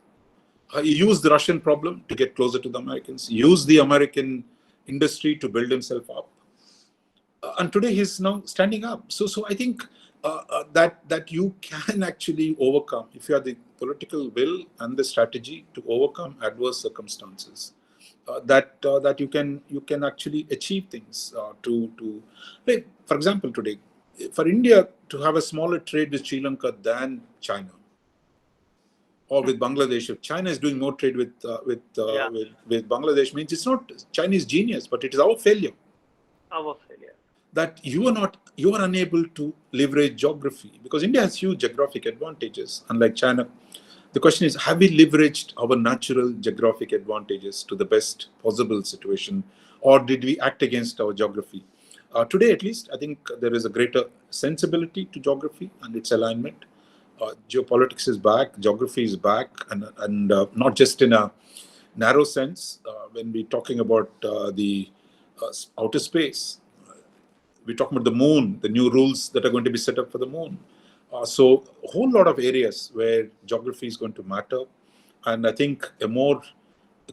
He used the Russian problem to get closer to the Americans, used the American industry to build himself up. And today he's now standing up. So I think that you can actually overcome, if you have the political will and the strategy to overcome adverse circumstances, that you can actually achieve things. Like, for example, today, for India to have a smaller trade with Sri Lanka than China, or with Bangladesh, if China is doing more trade with Bangladesh, means it's not Chinese genius, but it is our failure. Our failure. That you are unable to leverage geography, because India has huge geographic advantages, unlike China. The question is, have we leveraged our natural geographic advantages to the best possible situation, or did we act against our geography? Today, at least, I think there is a greater sensibility to geography and its alignment. Geopolitics is back, geography is back, and not just in a narrow sense. When we're talking about the outer space, we're talking about the moon, the new rules that are going to be set up for the moon. So a whole lot of areas where geography is going to matter. And I think a more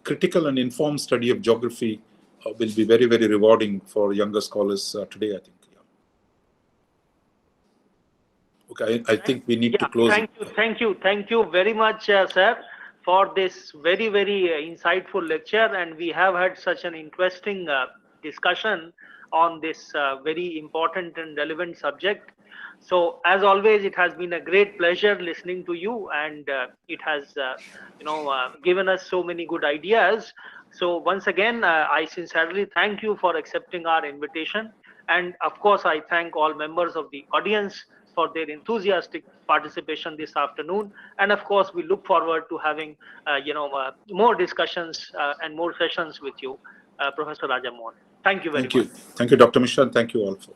critical and informed study of geography will be very, very rewarding for younger scholars today, I think. Okay, I think we need to close. Thank you very much, sir, for this very, very insightful lecture. And we have had such an interesting discussion on this very important and relevant subject. So as always, it has been a great pleasure listening to you, and it has given us so many good ideas. So once again, I sincerely thank you for accepting our invitation, and of course I thank all members of the audience for their enthusiastic participation this afternoon. And of course we look forward to having more discussions and more sessions with you, Professor Raja Mohan. Thank you very much. Thank you, Dr. Mishra, and thank you all for